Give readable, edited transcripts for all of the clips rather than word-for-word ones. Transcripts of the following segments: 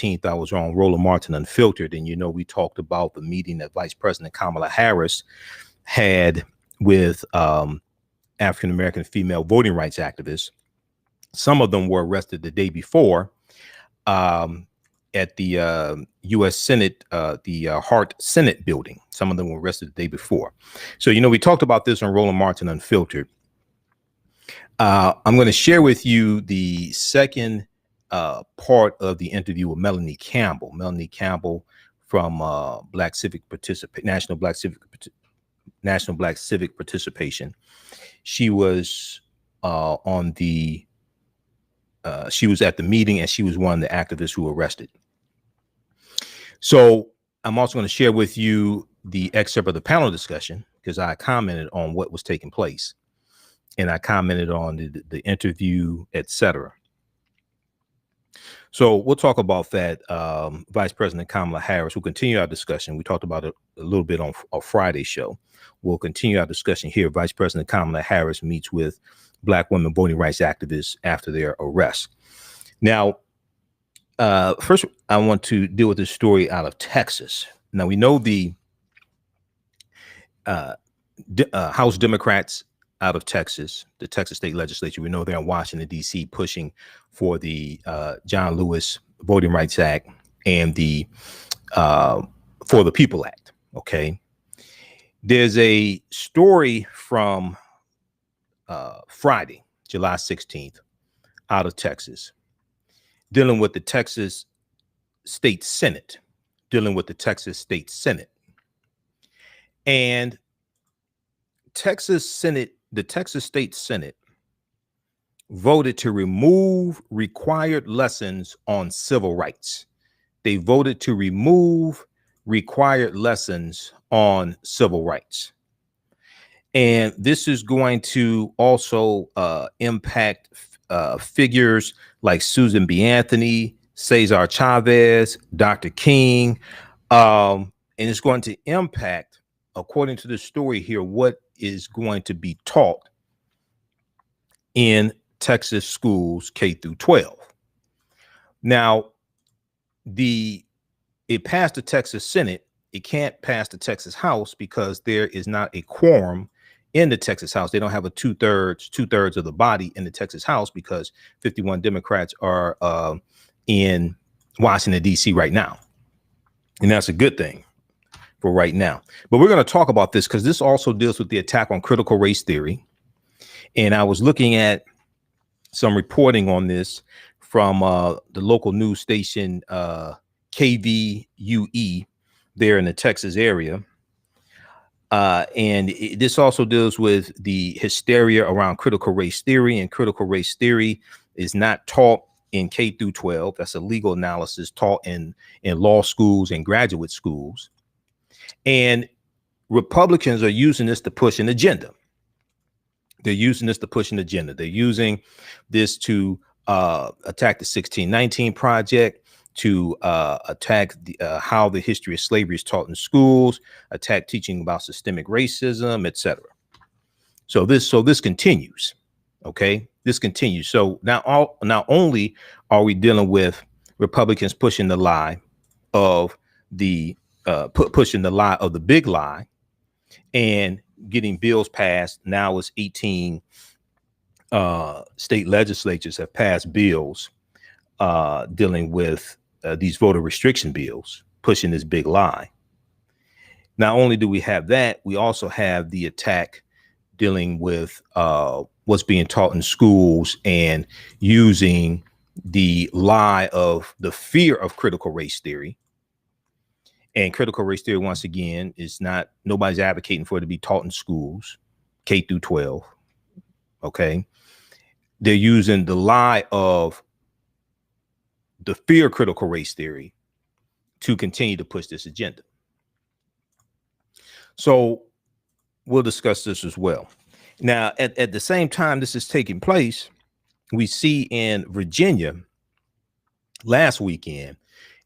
16th, I was on Roland Martin Unfiltered, and we talked about the meeting that Vice President Kamala Harris had with African-American female voting rights activists. Some of them were arrested the day before at the U.S. Senate, the Hart Senate building. Some of them were arrested the day before. So, we talked about this on Roland Martin Unfiltered. I'm going to share with you the second part of the interview with Melanie Campbell. Melanie Campbell from National Black Civic Participation. She was she was at the meeting, and she was one of the activists who were arrested. So I'm also going to share with you the excerpt of the panel discussion, because I commented on what was taking place, and I commented on the interview, etc. So we'll talk about that. Vice President Kamala Harris, we'll continue our discussion. We talked about it a little bit on our Friday show. We'll continue our discussion here. Vice President Kamala Harris meets with Black women voting rights activists after their arrest. Now, first, I want to deal with this story out of Texas. Now, we know the House Democrats out of Texas, the Texas state legislature, we know they're in Washington, D.C., pushing for the John Lewis Voting Rights Act and the For the People Act. Okay. There's a story from Friday, July 16th, out of Texas, dealing with the Texas State Senate, and the Texas State Senate voted to remove required lessons on civil rights. They voted to remove required lessons on civil rights. And this is going to also impact figures like Susan B. Anthony, Cesar Chavez, Dr. King. And it's going to impact, according to the story here, what is going to be taught in Texas schools K through 12. Now, it passed the Texas Senate. It can't pass the Texas House because there is not a quorum in the Texas House. They don't have a two-thirds of the body in the Texas House because 51 Democrats are in Washington, D.C. right now. And that's a good thing for right now. But we're going to talk about this because this also deals with the attack on critical race theory. And I was looking at some reporting on this from the local news station KVUE there in the Texas area. And this also deals with the hysteria around critical race theory, and critical race theory is not taught in K through 12. That's a legal analysis taught in law schools and graduate schools. And Republicans are using this to push an agenda. They're using this to attack the 1619 Project, to attack how the history of slavery is taught in schools, attack teaching about systemic racism, etc. So this continues. Okay, this continues. So not only are we dealing with Republicans pushing the lie of the big lie and getting bills passed. Now it's 18 state legislatures have passed bills dealing with these voter restriction bills, pushing this big lie. Not only do we have that, we also have the attack dealing with what's being taught in schools and using the lie of the fear of critical race theory. And critical race theory, once again, is nobody's advocating for it to be taught in schools, K through 12. Okay. They're using the lie of the fear of critical race theory to continue to push this agenda. So we'll discuss this as well. Now, at the same time this is taking place, we see in Virginia last weekend,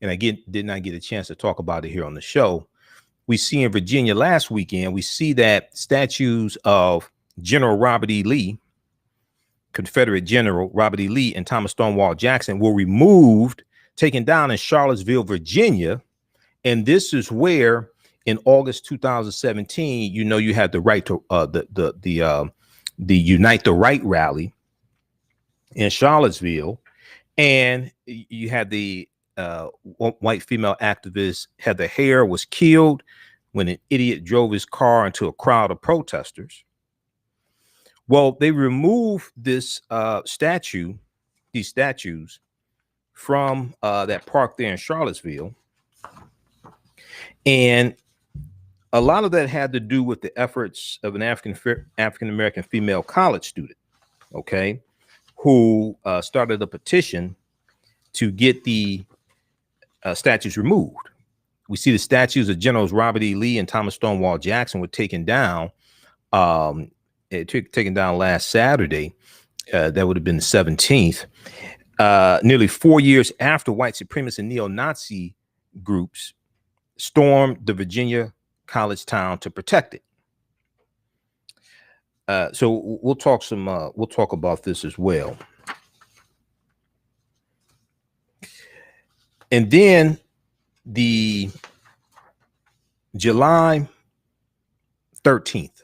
and I did not get a chance to talk about it here on the show. We see in Virginia last weekend, we see that statues of General Robert E. Lee, Confederate General Robert E. Lee, and Thomas Stonewall Jackson were removed taken down in Charlottesville, Virginia. And this is where in August 2017, you know, you had the right to the Unite the Right rally in Charlottesville, and you had the white female activist Heather Heyer was killed when an idiot drove his car into a crowd of protesters. Well, they removed this these statues from that park there in Charlottesville, and a lot of that had to do with the efforts of an African-American female college student, okay, who started a petition to get the statues removed. We see the statues of Generals Robert E. Lee and Thomas Stonewall Jackson were taken down. Taken down last Saturday. That would have been the 17th. Nearly 4 years after white supremacist and neo-Nazi groups stormed the Virginia college town to protect it. So we'll talk about this as well. And then the July 13th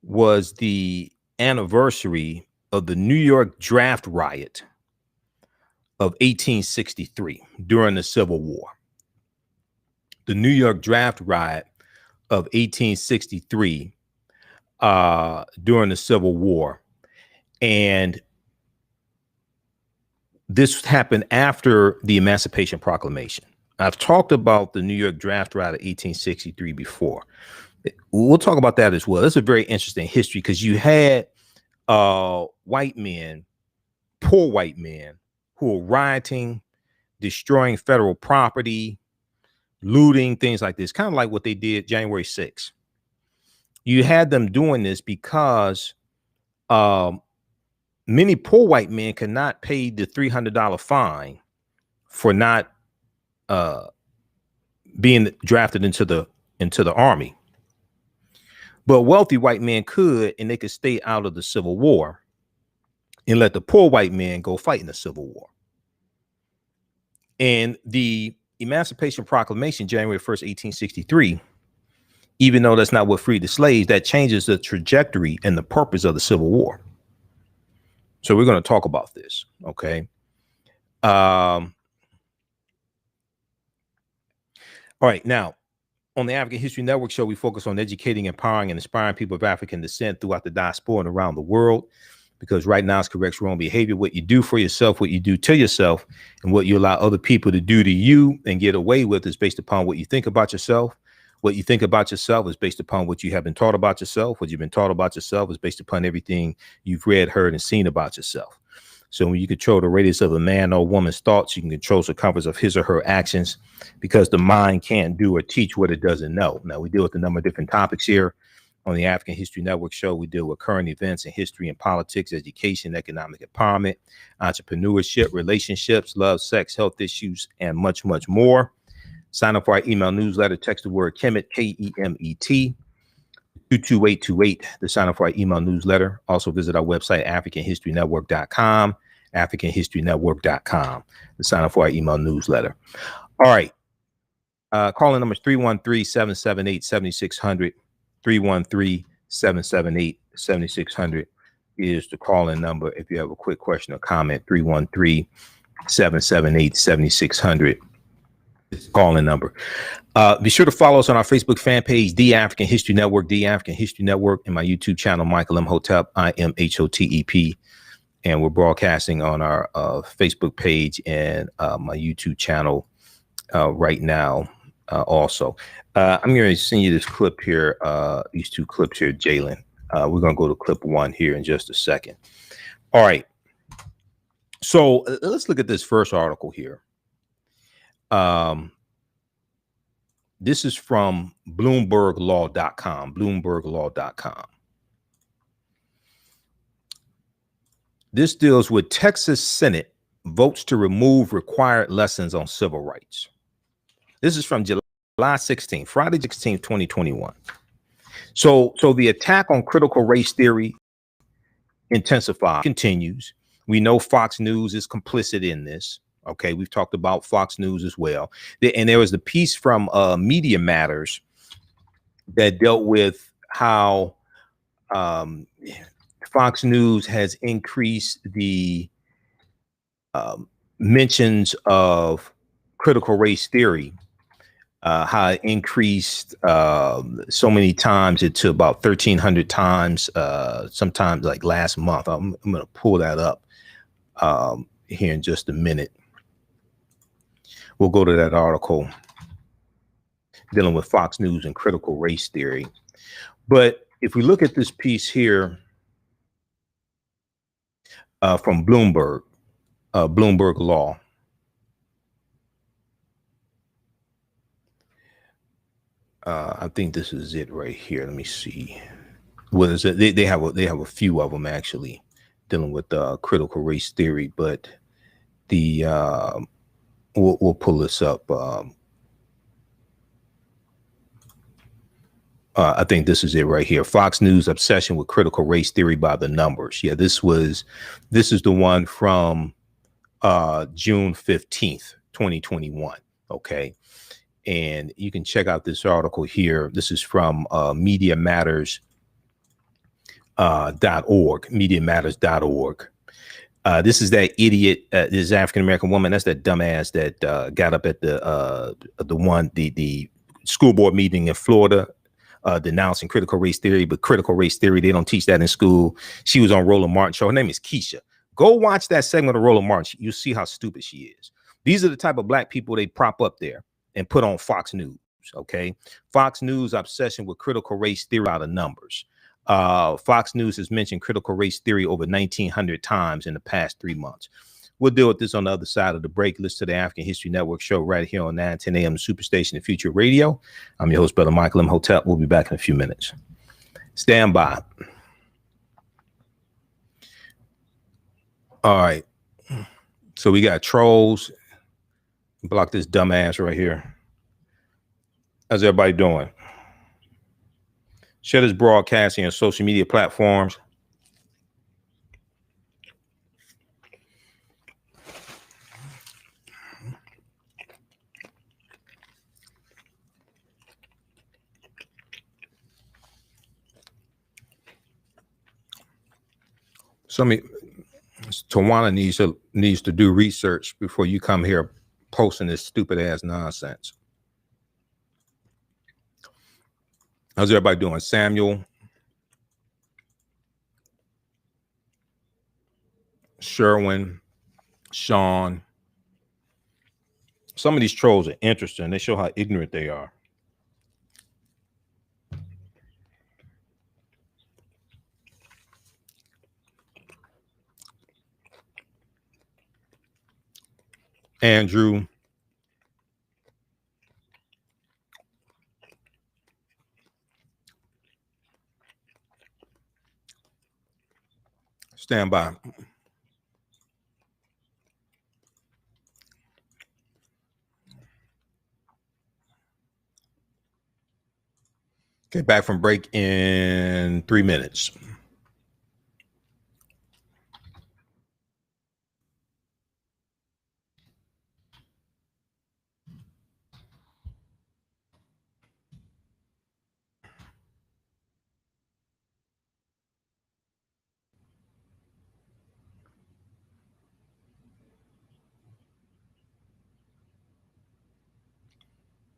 was the anniversary of the New York Draft Riot of 1863 during the Civil War. The New York Draft Riot of 1863 during the Civil War. And this happened after the Emancipation Proclamation. I've talked about the New York Draft Riot of 1863 before. We'll talk about that as well. That's a very interesting history because you had white men, poor white men, who were rioting, destroying federal property, looting, things like this, kind of like what they did January 6th. You had them doing this because many poor white men could not pay the $300 fine for not being drafted into the army. But wealthy white men could, and they could stay out of the Civil War and let the poor white men go fight in the Civil War. And the Emancipation Proclamation, January 1st, 1863, even though that's not what freed the slaves, that changes the trajectory and the purpose of the Civil War. So we're going to talk about this, okay? All right, now, on the African History Network show, we focus on educating, empowering, and inspiring people of African descent throughout the diaspora and around the world. Because right now, it's corrects wrong behavior. What you do for yourself, what you do to yourself, and what you allow other people to do to you and get away with is based upon what you think about yourself. What you think about yourself is based upon what you have been taught about yourself. What you've been taught about yourself is based upon everything you've read, heard, and seen about yourself. So when you control the radius of a man or woman's thoughts, you can control the circumference of his or her actions, because the mind can't do or teach what it doesn't know. Now, we deal with a number of different topics here on the African History Network show. We deal with current events in history and politics, education, economic empowerment, entrepreneurship, relationships, love, sex, health issues, and much, much more. Sign up for our email newsletter. Text the word Kemet, K-E-M-E-T, 22828 to sign up for our email newsletter. Also visit our website, AfricanHistoryNetwork.com, AfricanHistoryNetwork.com to sign up for our email newsletter. All right. Calling number is 313-778-7600. 313-778-7600 is the call-in number. If you have a quick question or comment, 313-778-7600 is the call-in number. Be sure to follow us on our Facebook fan page, The African History Network, The African History Network, and my YouTube channel, Michael Imhotep, I-M-H-O-T-E-P. And we're broadcasting on our Facebook page and my YouTube channel right now also. I'm going to send you this clip here, these two clips here, Jalen. We're going to go to clip one here in just a second. All right. So let's look at this first article here. This is from BloombergLaw.com, BloombergLaw.com. This deals with Texas Senate votes to remove required lessons on civil rights. This is from July 16th, Friday 16th, 2021. So the attack on critical race theory continues. We know Fox News is complicit in this. Okay, we've talked about Fox News as well. And there was the piece from Media Matters that dealt with how Fox News has increased the mentions of critical race theory, how it increased so many times it to about 1,300 times, sometimes like last month. I'm going to pull that up here in just a minute. We'll go to that article dealing with Fox News and critical race theory. But if we look at this piece here from Bloomberg Law, I think this is it right here. Let me see. What is it? They have a few of them actually dealing with critical race theory, but the we'll pull this up. I think this is it right here. Fox News obsession with critical race theory by the numbers. Yeah, this is the one from June 15th, 2021. Okay. And you can check out this article here. This is from MediaMatters.org, MediaMatters.org. This is that idiot, this African-American woman. That's that dumbass that got up at the school board meeting in Florida, denouncing critical race theory. But critical race theory, they don't teach that in school. She was on Roland Martin show. Her name is Keisha. Go watch that segment of Roland Martin. You'll see how stupid she is. These are the type of black people they prop up there and put on Fox News. Okay. Fox News obsession with critical race theory out of numbers. Fox News has mentioned critical race theory over 1,900 times in the past 3 months. We'll deal with this on the other side of the break. Listen to the African History Network show right here on 910 AM Superstation and Future Radio. I'm your host, Brother Michael Imhotep. We'll be back in a few minutes. Stand by. All right. So we got trolls. Block this dumbass right here. How's everybody doing? Share this broadcasting on social media platforms. Tawana needs to do research before you come here posting this stupid ass nonsense. How's everybody doing? Samuel, Sherwin, Sean. Some of these trolls are interesting. They show how ignorant they are. Andrew. Stand by. Okay, back from break in 3 minutes.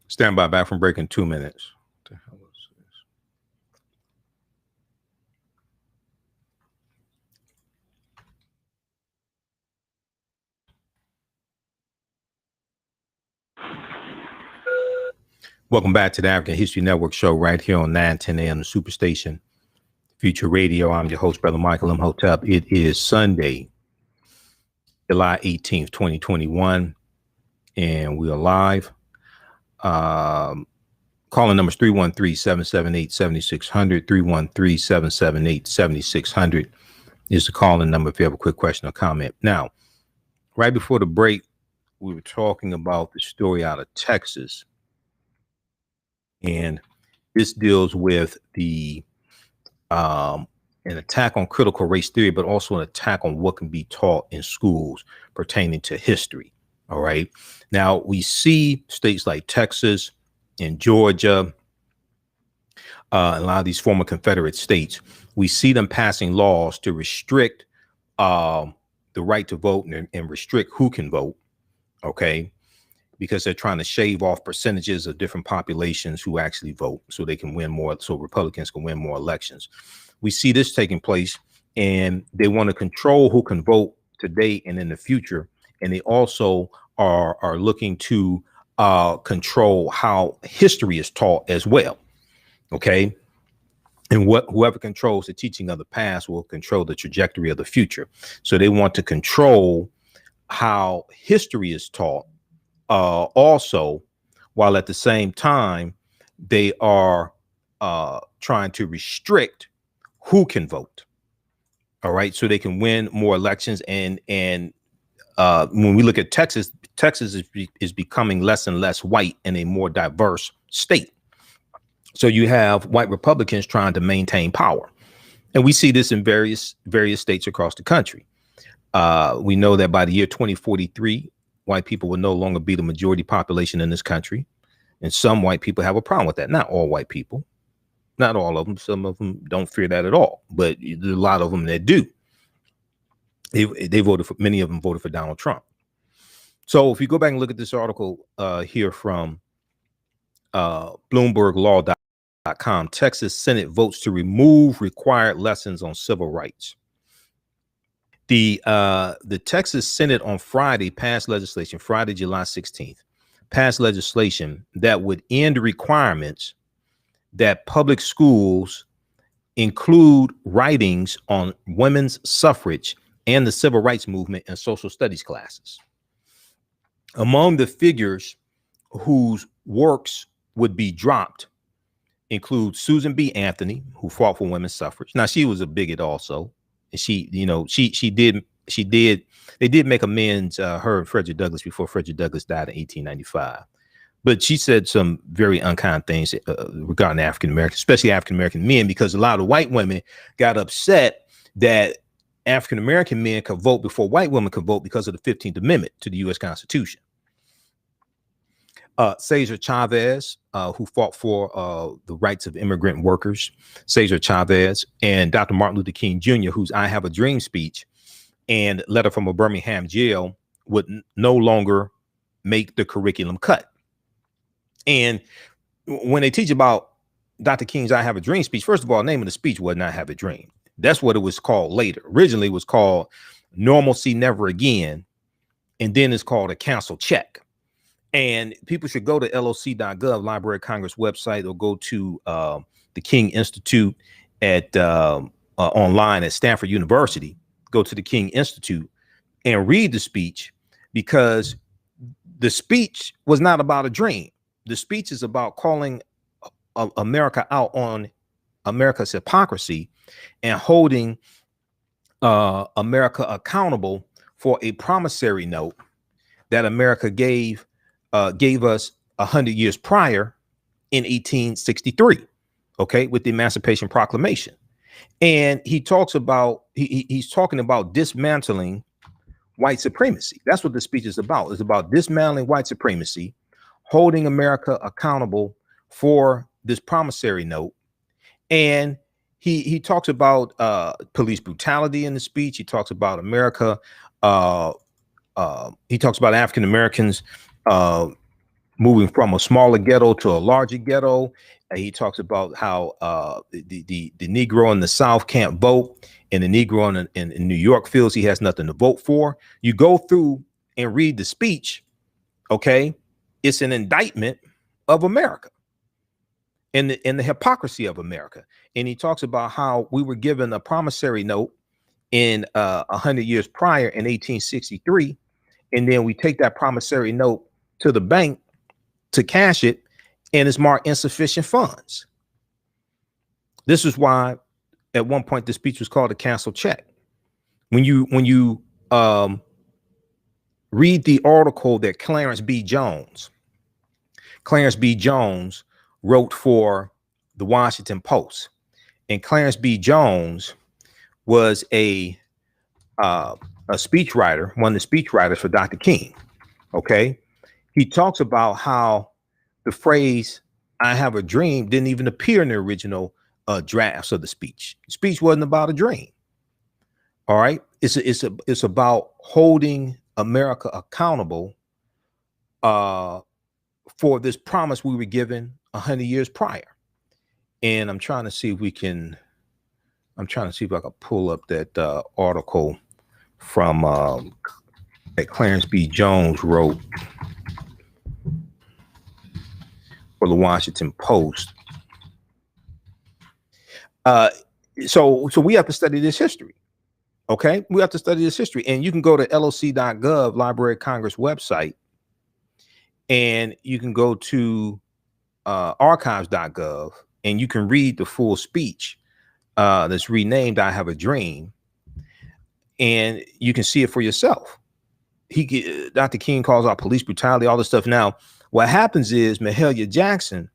Stand by, back from break in 2 minutes. What the hell is this? Welcome back to the African History Network show right here on 910 AM Superstation Future Radio. I'm your host, Brother Michael Imhotep. It is Sunday, July 18th, 2021, and we are live. Calling numbers 313-778-7600, 313-778-7600 is the calling number if you have a quick question or comment. Now, right before the break, we were talking about the story out of Texas, and this deals with the an attack on critical race theory, but also an attack on what can be taught in schools pertaining to history. All right. Now we see states like Texas and Georgia, a lot of these former Confederate states, we see them passing laws to restrict the right to vote and restrict who can vote. Okay. Because they're trying to shave off percentages of different populations who actually vote so they can win more, so Republicans can win more elections. We see this taking place, and they want to control who can vote today and in the future. And they also are looking to control how history is taught as well. Okay. And whoever controls the teaching of the past will control the trajectory of the future. So they want to control how history is taught also, while at the same time, they are trying to restrict who can vote. All right. So they can win more elections. And when we look at Texas, Texas is becoming less and less white and a more diverse state. So you have white Republicans trying to maintain power. And we see this in various states across the country. We know that by the year 2043, white people will no longer be the majority population in this country. And some white people have a problem with that. Not all white people, not all of them. Some of them don't fear that at all, but there's a lot of them that do. They voted for, many of them voted for Donald Trump. So if you go back and look at this article here from BloombergLaw.com, Texas Senate votes to remove required lessons on civil rights. The Texas Senate on Friday passed legislation, Friday, July 16th, passed legislation that would end requirements that public schools include writings on women's suffrage and the civil rights movement in social studies classes. Among the figures whose works would be dropped include Susan B. Anthony, who fought for women's suffrage. Now, she was a bigot also. And they did make amends, her and Frederick Douglass, before Frederick Douglass died in 1895. But she said some very unkind things regarding African Americans, especially African American men, because a lot of white women got upset that African American men could vote before white women could vote because of the 15th Amendment to the U.S. Constitution. Cesar Chavez, who fought for the rights of immigrant workers, Cesar Chavez, and Dr. Martin Luther King Jr., whose I Have a Dream speech and letter from a Birmingham jail would no longer make the curriculum cut. And when they teach about Dr. King's I Have a Dream speech, first of all, the name of the speech was not Have a Dream. That's what it was called later. Originally, it was called Normalcy Never Again, and then it's called a cancel check. And people should go to loc.gov, Library of Congress website, or go to the King Institute at online at Stanford University. Go to the King Institute and read the speech, because the speech was not about a dream. The speech is about calling America out on America's hypocrisy and holding America accountable for a promissory note that America gave us 100 years prior in 1863, okay, with the Emancipation Proclamation. And he talks about, he's talking about dismantling white supremacy. That's what the speech is about. It's about dismantling white supremacy, holding America accountable for this promissory note. And he talks about police brutality in the speech. He talks about America. He talks about African Americans moving from a smaller ghetto to a larger ghetto. He talks about how the Negro in the South can't vote, and the Negro in New York feels he has nothing to vote for. You go through and read the speech, okay? It's an indictment of America and the hypocrisy of America. And he talks about how we were given a promissory note in 100 years prior in 1863, and then we take that promissory note to the bank to cash it, and it's marked insufficient funds. This is why at one point the speech was called a cancel check. When you read the article that Clarence B. Jones wrote for the Washington Post, and Clarence B. Jones was a speechwriter, one of the speechwriters for Dr. King. Okay, he talks about how the phrase "I have a dream" didn't even appear in the original drafts of the speech. The speech wasn't about a dream. All right, it's about holding America accountable for this promise we were given 100 years prior. And I'm trying to see if I can pull up that article from that Clarence B. Jones wrote for the Washington Post. So we have to study this history. Okay, we have to study this history, and you can go to loc.gov, Library of Congress website, and you can go to archives.gov, and you can read the full speech that's renamed "I Have a Dream," and you can see it for yourself. Dr. King calls out police brutality, all this stuff. Now, what happens is Mahalia Jackson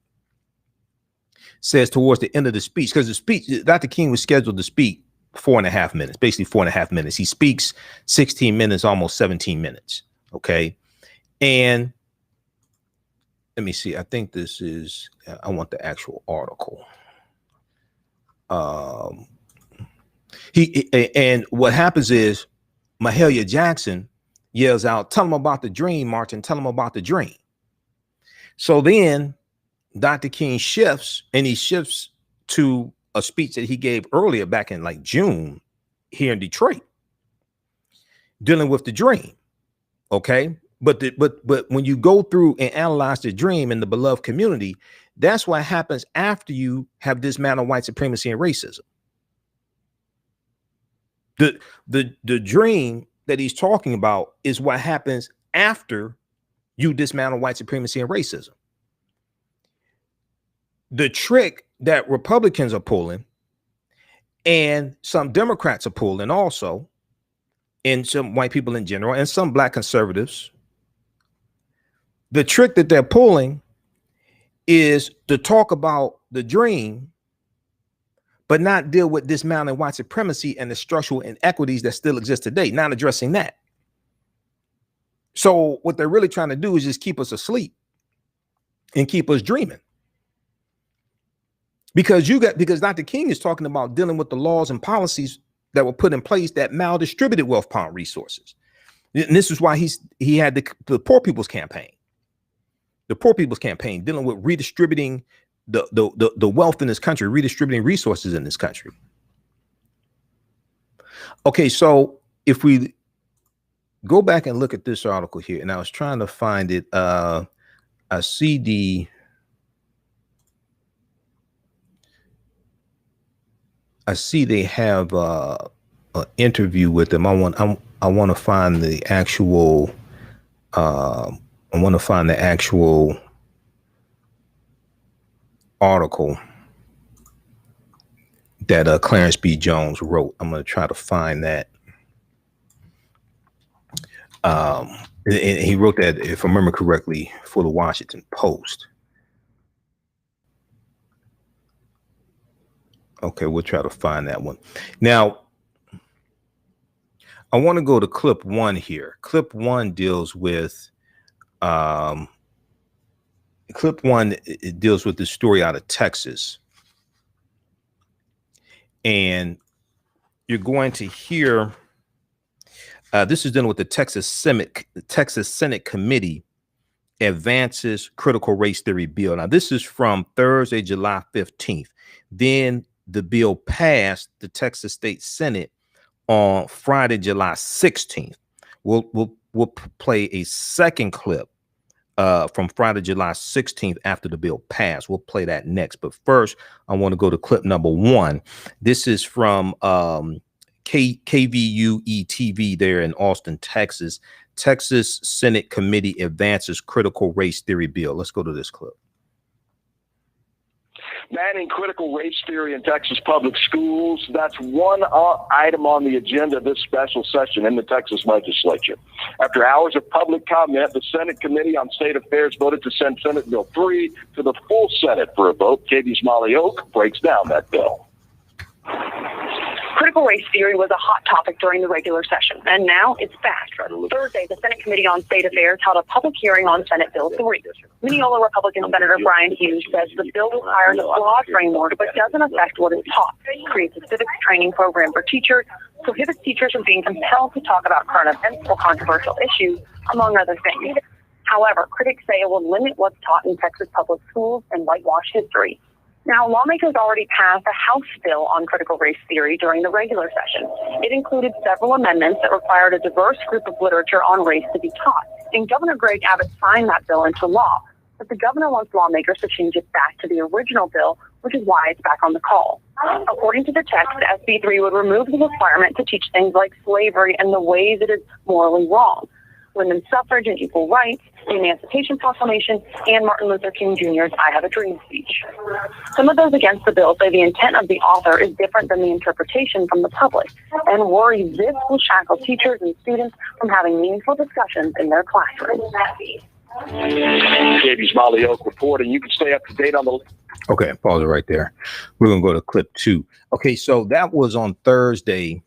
says towards the end of the speech, because the speech, Dr. King was scheduled to speak 4.5 minutes, basically 4.5 minutes. He speaks 16 minutes, almost 17 minutes. Okay. And let me see. I think this is, I want the actual article. And what happens is Mahalia Jackson yells out, "Tell him about the dream, Martin, tell him about the dream." So then Dr. King shifts, and he shifts to a speech that he gave earlier back in like June here in Detroit, dealing with the dream. Okay. But when you go through and analyze the dream in the beloved community, that's what happens after you have dismantled white supremacy and racism. The dream that he's talking about is what happens after you dismantle white supremacy and racism. The trick that Republicans are pulling, and some Democrats are pulling also, and some white people in general, and some black conservatives, the trick that they're pulling is to talk about the dream, but not deal with dismantling white supremacy and the structural inequities that still exist today, not addressing that. So what they're really trying to do is just keep us asleep and keep us dreaming. Because Dr. King is talking about dealing with the laws and policies that were put in place that maldistributed wealth power resources. And this is why he had the Poor People's Campaign. The Poor People's Campaign, dealing with redistributing the wealth in this country, redistributing resources in this country. Okay, so if we go back and look at this article here, and I was trying to find it, I see they have an interview with them. I want to find the actual article that Clarence B. Jones wrote. I'm going to try to find that. And he wrote that, if I remember correctly, for the Washington Post. Okay, we'll try to find that one. Now, I want to go to clip one here. Clip one deals with the story out of Texas. And you're going to hear, this is dealing with the Texas Senate Committee advances critical race theory bill. Now, this is from Thursday, July 15th. Then the bill passed the Texas State Senate on Friday, July 16th. We'll play a second clip from Friday, July 16th after the bill passed. We'll play that next. But first, I want to go to clip number one. This is from KVUE-TV there in Austin, Texas. Texas Senate Committee advances critical race theory bill. Let's go to this clip. Banning critical race theory in Texas public schools. That's one item on the agenda this special session in the Texas legislature. After hours of public comment, the Senate Committee on State Affairs voted to send Senate Bill 3 to the full Senate for a vote. KV's Molly Oak breaks down that bill. Critical race theory was a hot topic during the regular session, and now it's back. Thursday, the Senate Committee on State Affairs held a public hearing on Senate Bill 3. Mineola Republican Senator Brian Hughes says the bill requires a broad framework but doesn't affect what is taught. It creates a civics training program for teachers, prohibits teachers from being compelled to talk about current events or controversial issues, among other things. However, critics say it will limit what's taught in Texas public schools and whitewash history. Now, lawmakers already passed a House bill on critical race theory during the regular session. It included several amendments that required a diverse group of literature on race to be taught, and Governor Greg Abbott signed that bill into law. But the governor wants lawmakers to change it back to the original bill, which is why it's back on the call. According to the text, SB 3 would remove the requirement to teach things like slavery and the ways it is morally wrong, women's suffrage and equal rights, the Emancipation Proclamation, and Martin Luther King Jr.'s I Have a Dream speech. Some of those against the bill say the intent of the author is different than the interpretation from the public, and worry this will shackle teachers and students from having meaningful discussions in their classrooms. KB's Molly Oak reporting. You can stay up to date on the... Okay, pause it right there. We're going to go to clip 2. Okay, so that was on Thursday,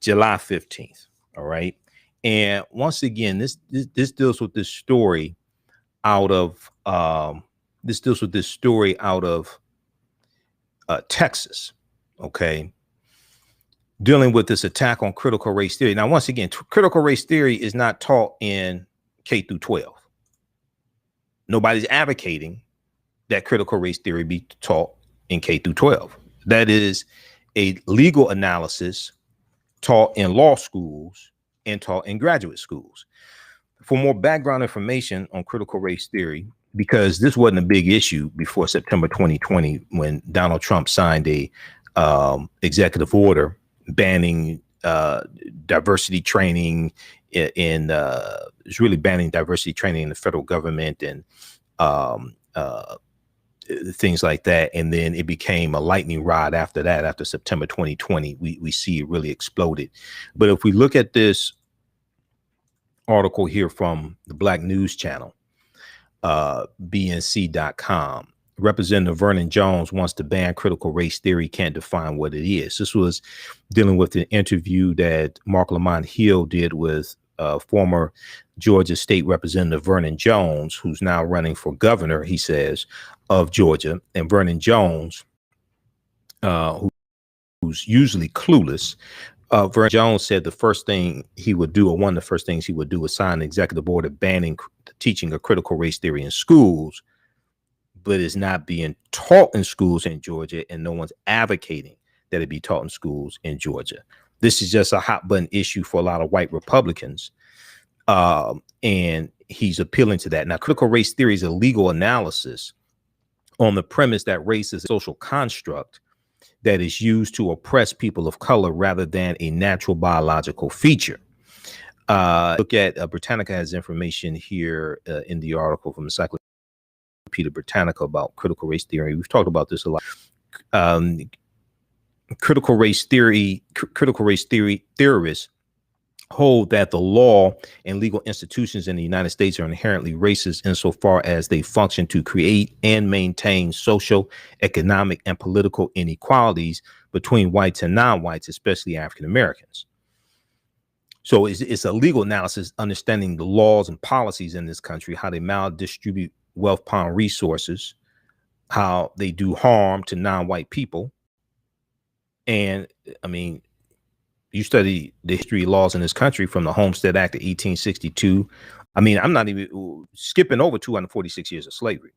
July 15th. All right. And once again, this deals with this story out of Texas. Okay, dealing with this attack on critical race theory. Now, once again, critical race theory is not taught in K through 12. Nobody's advocating that critical race theory be taught in K through 12. That is a legal analysis taught in law schools and taught in graduate schools. For more background information on critical race theory, because this wasn't a big issue before September 2020, when Donald Trump signed a executive order banning diversity training it's really banning diversity training in the federal government and things like that. And then it became a lightning rod after that. After September 2020, we see it really exploded. But if we look at this article here from the Black News Channel, bnc.com, Representative Vernon Jones wants to ban critical race theory, can't define what it is. This was dealing with an interview that Mark Lamont Hill did with former Georgia State Representative Vernon Jones, who's now running for governor, he says, of Georgia. And Vernon Jones, who's usually clueless, Vernon Jones said the first thing he would do, or one of the first things he would do, was sign an executive order banning the teaching of critical race theory in schools, but it's not being taught in schools in Georgia, and no one's advocating that it be taught in schools in Georgia. This is just a hot button issue for a lot of white Republicans. And he's appealing to that. Now, critical race theory is a legal analysis on the premise that race is a social construct that is used to oppress people of color rather than a natural biological feature. Look at Britannica has information here in the article from Encyclopedia Britannica about critical race theory. We've talked about this a lot. Critical race theory theorists hold that the law and legal institutions in the United States are inherently racist insofar as they function to create and maintain social, economic, and political inequalities between whites and non-whites, especially African Americans. So it's a legal analysis understanding the laws and policies in this country, how they maldistribute wealth pound resources, how they do harm to non-white people. And I mean, you study the history of laws in this country from the Homestead Act of 1862. I mean, I'm not even skipping over 246 years of slavery,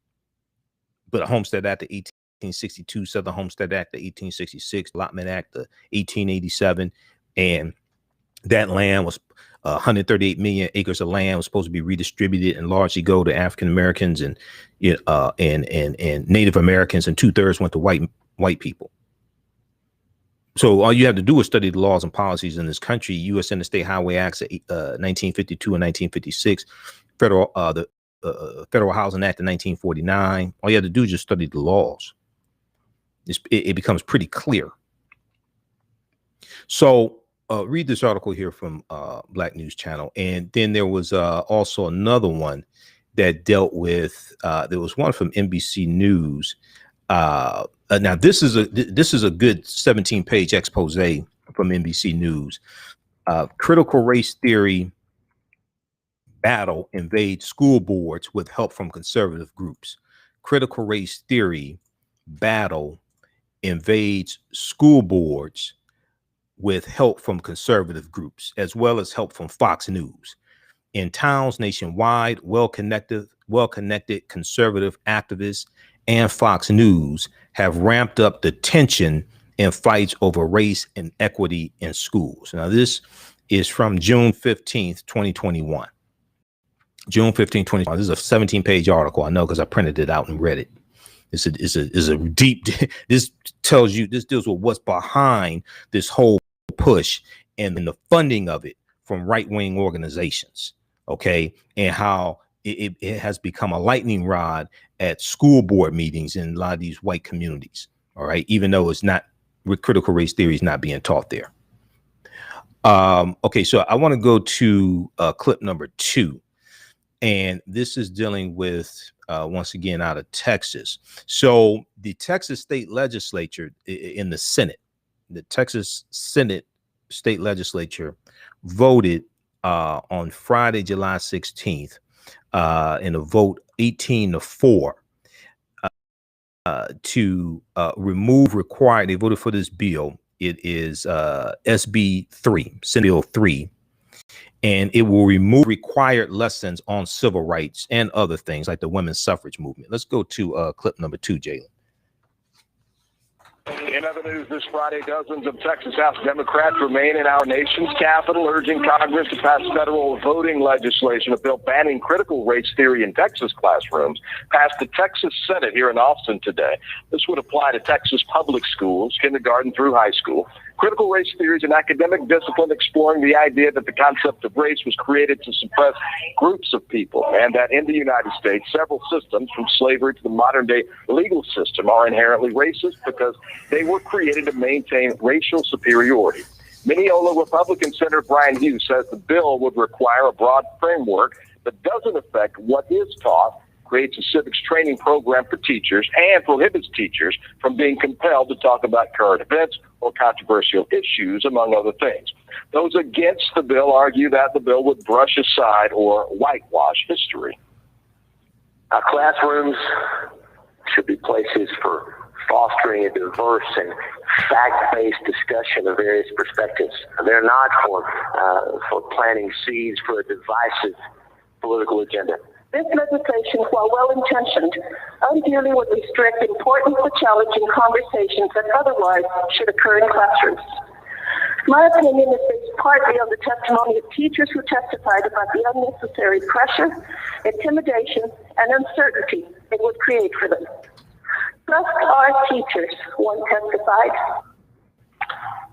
but a Homestead Act of 1862, Southern Homestead Act of 1866, Allotment Act of 1887. And that land was 138 million acres of land was supposed to be redistributed and largely go to African Americans and Native Americans, and 2/3 went to white people. So all you have to do is study the laws and policies in this country. U.S. Interstate Highway Acts of 1952 and 1956, the Federal Housing Act of 1949. All you have to do is just study the laws. It becomes pretty clear. So read this article here from Black News Channel. And then there was also another one that dealt with, there was one from NBC News. Now this is a good 17-page expose from NBC News. Critical race theory battle invades school boards with help from conservative groups. Critical race theory battle invades school boards with help from conservative groups, as well as help from Fox News. In towns nationwide, well-connected conservative activists and Fox News have ramped up the tension in fights over race and equity in schools. Now, this is from June 15th, 2021. June 15th, 2021. This is a 17-page article. I know because I printed it out and read it. This is a deep, this tells you, this deals with what's behind this whole push and the funding of it from right-wing organizations, okay, and how it has become a lightning rod at school board meetings in a lot of these white communities, all right, even though it's not, critical race theory is not being taught there. Okay, so I want to go to clip number 2, and this is dealing with, once again, out of Texas. So the Texas state legislature in the Senate, the Texas Senate state legislature voted on Friday, July 16th, in a vote 18-4 to remove required. They voted for this bill. It is SB 3, Senate Bill 3, and it will remove required lessons on civil rights and other things like the women's suffrage movement. Let's go to clip number 2, Jalen. In other news, this Friday, dozens of Texas House Democrats remain in our nation's capital, urging Congress to pass federal voting legislation. A bill banning critical race theory in Texas classrooms passed the Texas Senate here in Austin today. This would apply to Texas public schools, kindergarten through high school. Critical race theory is an academic discipline exploring the idea that the concept of race was created to suppress groups of people, and that in the United States, several systems, from slavery to the modern-day legal system, are inherently racist because they were created to maintain racial superiority. Mineola Republican Senator Brian Hughes says the bill would require a broad framework that doesn't affect what is taught, creates a civics training program for teachers, and prohibits teachers from being compelled to talk about current events or controversial issues, among other things. Those against the bill argue that the bill would brush aside or whitewash history. Our classrooms should be places for fostering a diverse and fact-based discussion of various perspectives. They're not for planting seeds for a divisive political agenda. This legislation, while well-intentioned, unduly would restrict important but challenging conversations that otherwise should occur in classrooms. My opinion is based partly on the testimony of teachers who testified about the unnecessary pressure, intimidation, and uncertainty it would create for them. Trust our teachers, one testified.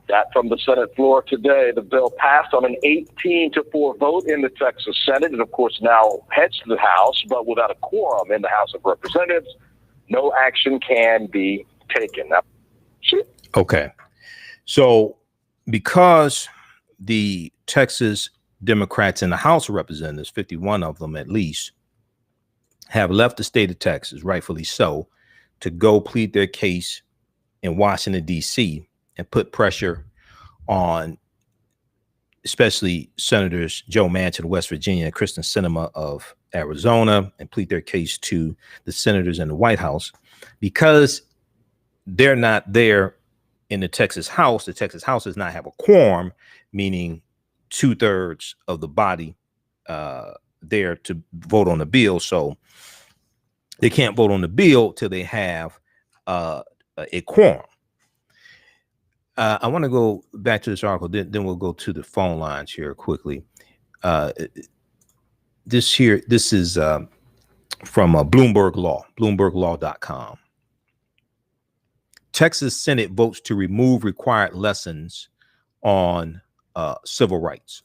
That from the Senate floor today. The bill passed on an 18-4 vote in the Texas Senate. It, of course, now heads to the House, but without a quorum in the House of Representatives, no action can be taken. Okay. So because the Texas Democrats in the House of Representatives, 51 of them at least, have left the state of Texas, rightfully so, to go plead their case in Washington, D.C., and put pressure on especially Senators Joe Manchin of West Virginia and Kristen Sinema of Arizona, and plead their case to the senators in the White House. Because they're not there in the Texas House does not have a quorum, meaning 2/3 of the body there to vote on the bill. So they can't vote on the bill till they have a quorum. I want to go back to this article, then we'll go to the phone lines here quickly. This is from Bloomberg Law, bloomberglaw.com. Texas Senate votes to remove required lessons on civil rights.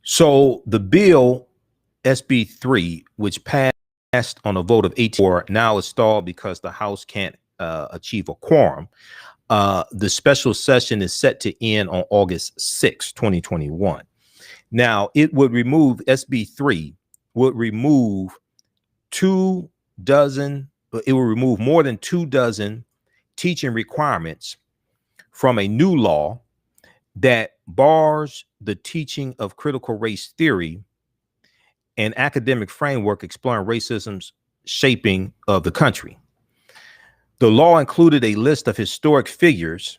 So the bill SB 3, which passed on a vote of 18-4, now is stalled because the House can't achieve a quorum. The special session is set to end on August 6, 2021. Now, it would remove, SB 3 would remove 24, it will remove more than 24 teaching requirements from a new law that bars the teaching of critical race theory and academic framework exploring racism's shaping of the country. The law included a list of historic figures,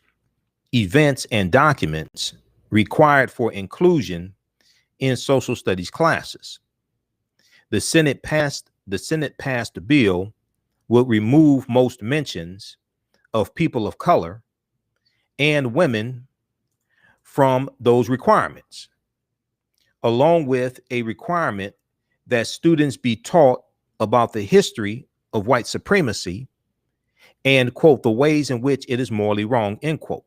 events, and documents required for inclusion in social studies classes. The Senate passed the bill would remove most mentions of people of color and women from those requirements, along with a requirement that students be taught about the history of white supremacy and, quote, the ways in which it is morally wrong, end quote.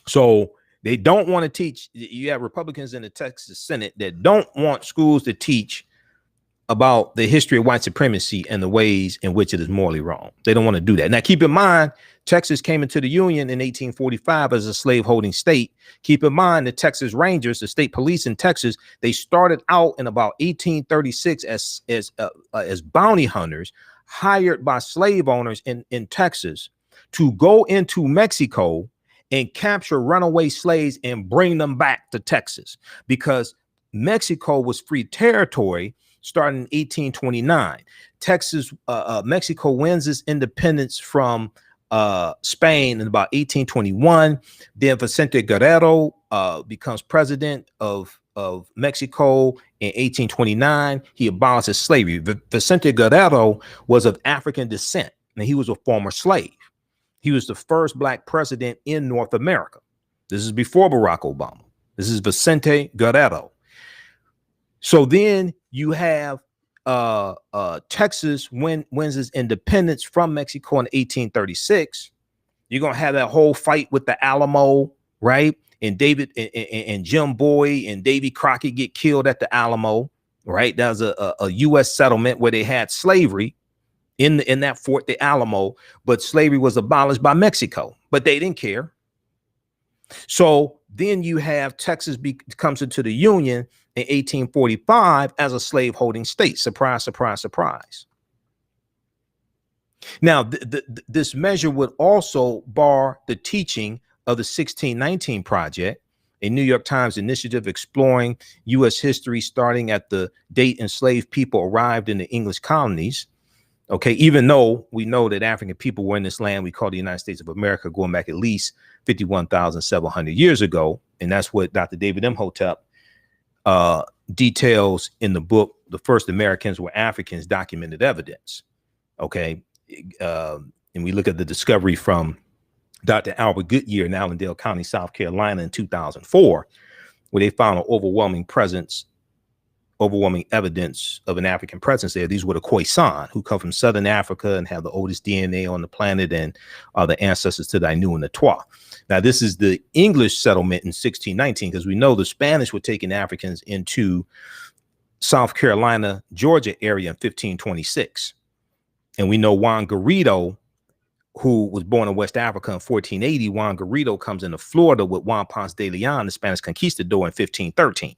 So they don't want to teach. You have Republicans in the Texas Senate that don't want schools to teach about the history of white supremacy and the ways in which it is morally wrong. They don't want to do that. Now, keep in mind, Texas came into the Union in 1845 as a slaveholding state. Keep in mind, the Texas Rangers, the state police in Texas, they started out in about 1836 as bounty hunters hired by slave owners in Texas to go into Mexico and capture runaway slaves and bring them back to Texas, because Mexico was free territory starting in 1829. Mexico wins its independence from Spain in about 1821. Then Vicente Guerrero becomes president of Mexico in 1829. He abolishes slavery. Vicente Guerrero was of African descent, and he was a former slave. He was the first black president in North America. This is before Barack Obama. This is Vicente Guerrero. So then you have Texas wins its independence from Mexico in 1836. You're gonna have that whole fight with the Alamo, right? And David and Jim Boyd and Davy Crockett get killed at the Alamo, right? That was a U.S. settlement where they had slavery in that fort, the Alamo, but slavery was abolished by Mexico, but they didn't care. So then you have Texas comes into the Union in 1845 as a slaveholding state. Surprise, surprise, surprise. Now, this measure would also bar the teaching of the 1619 Project, a New York Times initiative exploring U.S. history starting at the date enslaved people arrived in the English colonies. Okay, even though we know that African people were in this land we call the United States of America going back at least 51,700 years ago. And that's what Dr. David Imhotep details in the book, The First Americans Were Africans, Documented Evidence. Okay, and we look at the discovery from Dr. Albert Goodyear in Allendale County, South Carolina in 2004, where they found an overwhelming evidence of an African presence there. These were the Khoisan, who come from Southern Africa and have the oldest DNA on the planet and are the ancestors to the Ainu and the Twa. Now, this is the English settlement in 1619, because we know the Spanish were taking Africans into South Carolina, Georgia area in 1526. And we know Juan Garrido, who was born in West Africa in 1480, Juan Garrido comes into Florida with Juan Ponce de Leon, the Spanish conquistador, in 1513.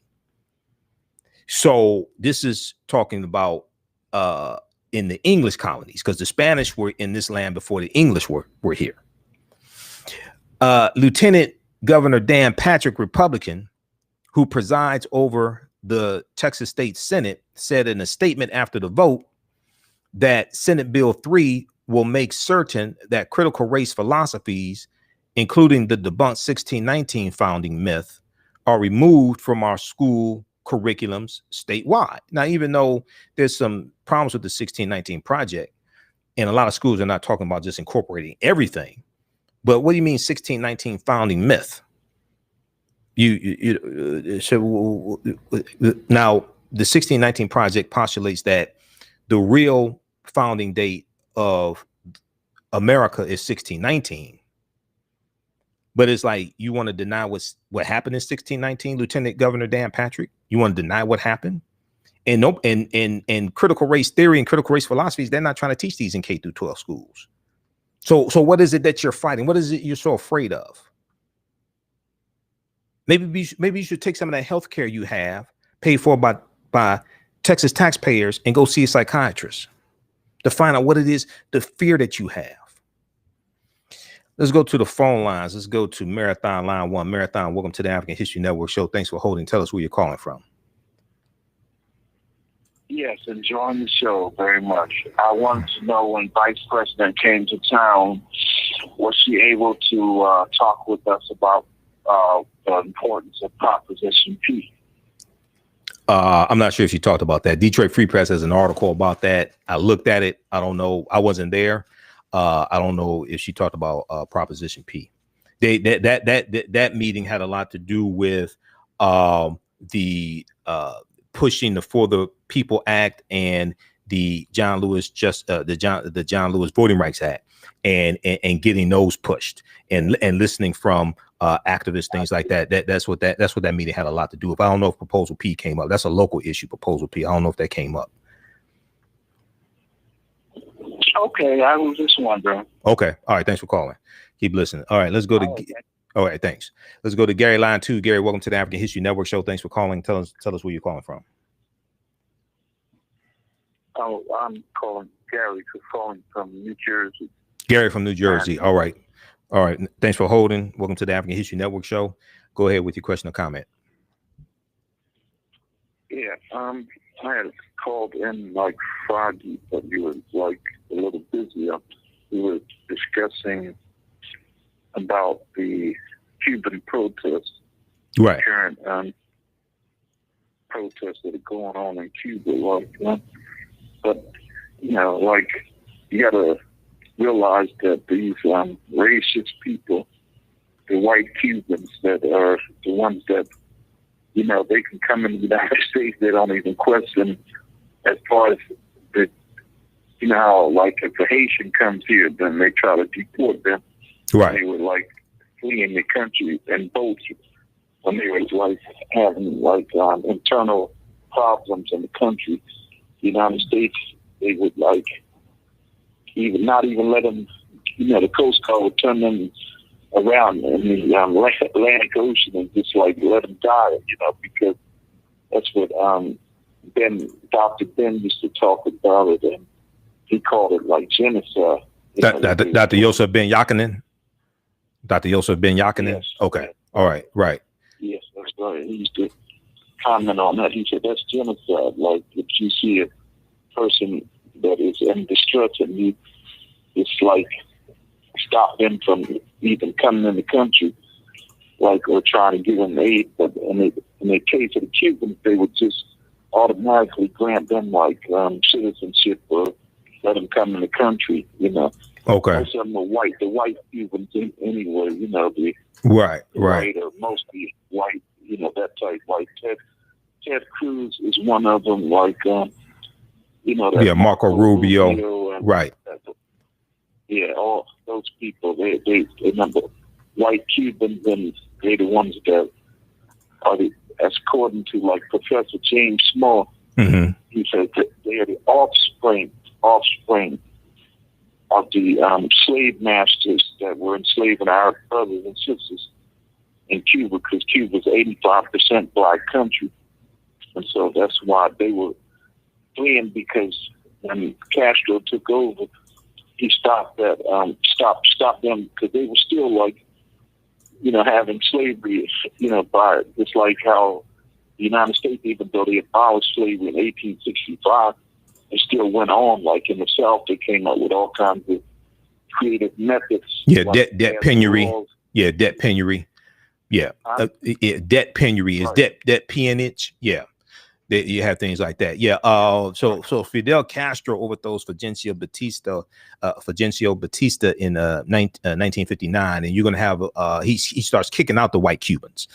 So this is talking about in the English colonies, because the Spanish were in this land before the English were here. Lieutenant Governor Dan Patrick, Republican, who presides over the Texas State Senate, said in a statement after the vote that Senate Bill 3 will make certain that critical race philosophies, including the debunked 1619 founding myth, are removed from our school curriculums statewide. Now, even though there's some problems with the 1619 Project, and a lot of schools are not talking about just incorporating everything, but what do you mean 1619 founding myth? So now the 1619 Project postulates that the real founding date of America is 1619. But it's like, you want to deny what happened in 1619, Lieutenant Governor Dan Patrick? You want to deny what happened? And nope, and critical race theory and critical race philosophies, they're not trying to teach these in K through 12 schools. So what is it that you're fighting? What is it you're so afraid of? Maybe you should take some of that health care you have, paid for by Texas taxpayers, and go see a psychiatrist to find out what it is, the fear that you have. Let's go to the phone lines. Let's go to Marathon Line 1. Marathon, welcome to the African History Network show. Thanks for holding. Tell us where you're calling from. Yes, enjoying the show very much. I wanted to know, when Vice President came to town, was she able to talk with us about the importance of Proposition P? I'm not sure if you talked about that. Detroit Free Press has an article about that. I looked at it. I don't know. I wasn't there. I don't know if she talked about Proposition P. That meeting had a lot to do with the pushing the For the People Act and the John Lewis Voting Rights Act, and getting those pushed, and listening from activists, things like that. That's what that meeting had a lot to do with. I don't know if Proposal P came up. That's a local issue, Proposal P. I don't know if that came up. Okay, I was just wondering. Okay, all right. Thanks for calling. Keep listening. All right, let's go to. All right, thanks. Let's go to Gary, line 2. Gary, welcome to the African History Network show. Thanks for calling. Tell us where you're calling from. Oh, I'm Gary, calling from New Jersey. Gary from New Jersey. All right. Thanks for holding. Welcome to the African History Network show. Go ahead with your question or comment. Yeah, I had called in like Friday, but you were like a little busy. We were discussing about the Cuban protests, right? Current protests that are going on in Cuba, but you gotta realize that these racist people, the white Cubans, that are the ones that they can come in the United States. They don't even question as far as how if a Haitian comes here, then they try to deport them. Right. They were fleeing the country and boats when they were having internal problems in the country. The United States, they would not even let them. The Coast Guard would turn them around in the Atlantic Ocean and just let them die. Because that's what Dr. Ben used to talk about it, and he called it genocide. Dr. Yosef Ben Yakinen? Dr. Yosef Ben Yakinen? Yes. Okay. All right. Right. Yes, that's right. He used to comment on that. He said, that's genocide. If you see a person that is in distress and you just stop them from even coming in the country, or trying to give them aid. But in the case of the Cubans, they would just automatically grant them citizenship or let them come in the country. Okay. Most of them are white. The white Cubans anyway. The right. Or mostly white. That type. Ted Cruz is one of them. Marco Rubio. Right. Yeah, all those people. They number white Cubans, and they're the ones that are as according to Professor James Small. Mm-hmm. He says that they are the offspring of the slave masters that were enslaving our brothers and sisters in Cuba, because Cuba's 85% black country, and so that's why they were fleeing. Because when Castro took over, he stopped that, stopped them, because they were still having slavery, by just how the United States, even though they abolished slavery in 1865, it still went on. In the South, they came up with all kinds of creative methods. Yeah, debt penury. Yeah, debt penury. Yeah, debt penury is debt peonage. Yeah, you have things like that. Yeah. So Fidel Castro overthrows Fulgencio Batista in 1959, and you're gonna have he starts kicking out the white Cubans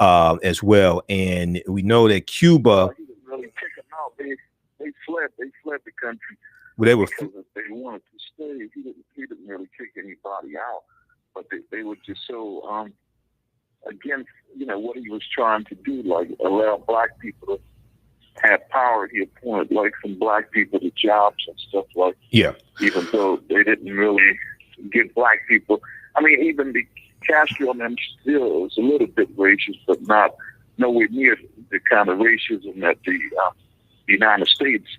as well, and we know that Cuba. He didn't really kick them out. They fled. They fled the country. Well, they were. They wanted to stay. He didn't really kick anybody out, but they were just so against what he was trying to do, allow black people to have power. He appointed some black people to jobs and stuff even though they didn't really give black people. I mean, even the Castro and them still was a little bit racist, but not nowhere near the kind of racism that the United States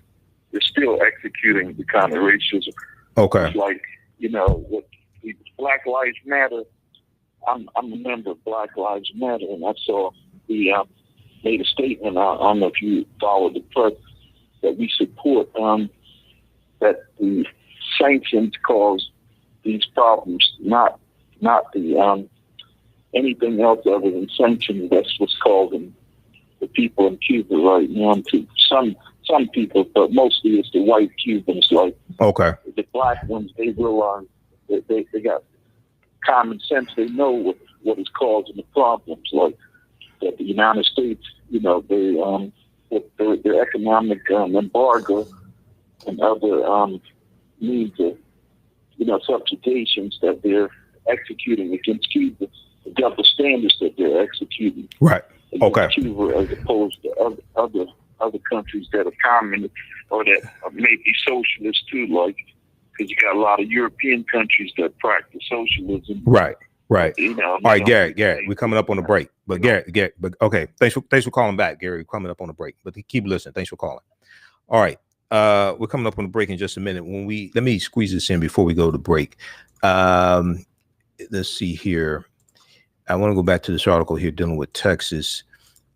is still executing. The kind of racism. Okay. It's what Black Lives Matter. I'm a member of Black Lives Matter, and I saw the made a statement. I don't know if you followed the press, that we support that the sanctions cause these problems, not the anything else other than sanctions. That's what's causing the people in Cuba right now. To some people, but mostly it's the white Cubans. Like the black ones, they realize that they got common sense. They know what is causing the problems. Like that the United States, you know, they with their economic embargo and other means of, you know, subjugations that they're executing against Cuba, the double standards that they're executing. Right. Okay. Cuba, as opposed to other countries that are communist or that may be socialist too, like, because you got a lot of European countries that practice socialism. Right. You know, all right, Garrett, we're coming up on a break. But Garrett, but okay, thanks for calling back, Gary. We're coming up on a break, but keep listening. Thanks for calling. All right, we're coming up on a break in just a minute. Let me squeeze this in before we go to break. Let's see here. I want to go back to this article here dealing with Texas.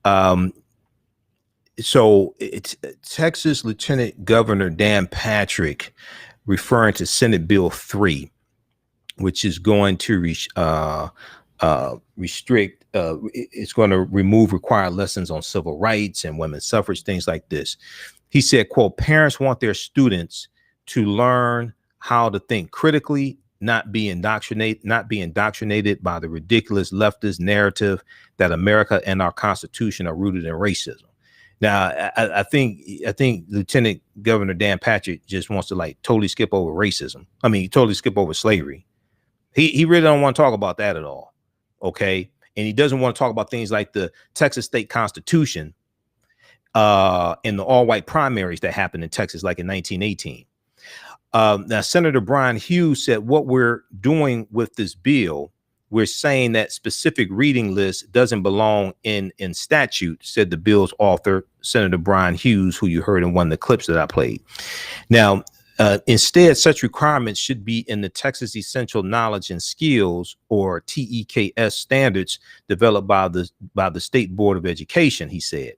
So it's Texas Lieutenant Governor Dan Patrick referring to Senate Bill 3, which is going to restrict, it's going to remove required lessons on civil rights and women's suffrage, things like this. He said, quote, parents want their students to learn how to think critically, not be indoctrinated by the ridiculous leftist narrative that America and our Constitution are rooted in racism. Now, I think Lieutenant Governor Dan Patrick just wants to like totally skip over racism. I mean, totally skip over slavery. He really don't want to talk about that at all. Okay. And he doesn't want to talk about things like the Texas state constitution and the all white primaries that happened in Texas, like in 1918. Now, Senator Brian Hughes said what we're doing with this bill, we're saying that specific reading list doesn't belong in statute, said the bill's author, Senator Brian Hughes, who you heard in one of the clips that I played. Now, instead, such requirements should be in the Texas Essential Knowledge and Skills, or TEKS, standards developed by the State Board of Education, he said.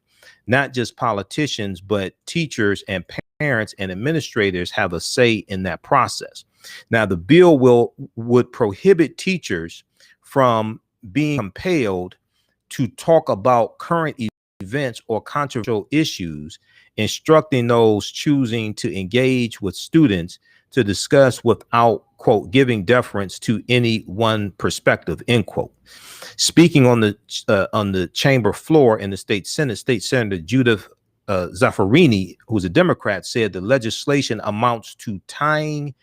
Not just politicians, but teachers and parents and administrators have a say in that process. Now, the bill would prohibit teachers from being compelled to talk about current events or controversial issues, instructing those choosing to engage with students to discuss without, quote, giving deference to any one perspective, end quote. Speaking on the chamber floor in the state Senate, State Senator Judith Zaffarini, who's a Democrat, said the legislation amounts to tying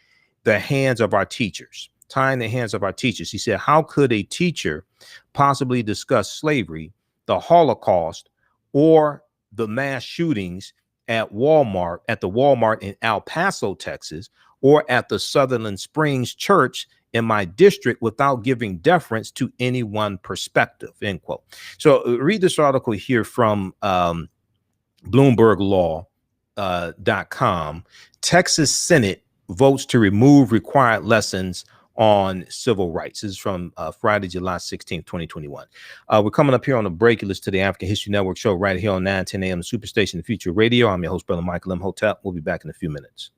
the hands of our teachers. He said, how could a teacher possibly discuss slavery, the Holocaust, or the mass shootings at the Walmart in El Paso, Texas, or at the Sutherland Springs Church in my district without giving deference to any one perspective, end quote. So read this article here from BloombergLaw.com. Texas Senate votes to remove required lessons on civil rights. This is from Friday, July 16th, 2021. We're coming up here on a break. You listen to the African History Network show right here on 9:10 a.m. Superstation Future Radio. I'm your host, Brother Michael Imhotep. We'll be back in a few minutes.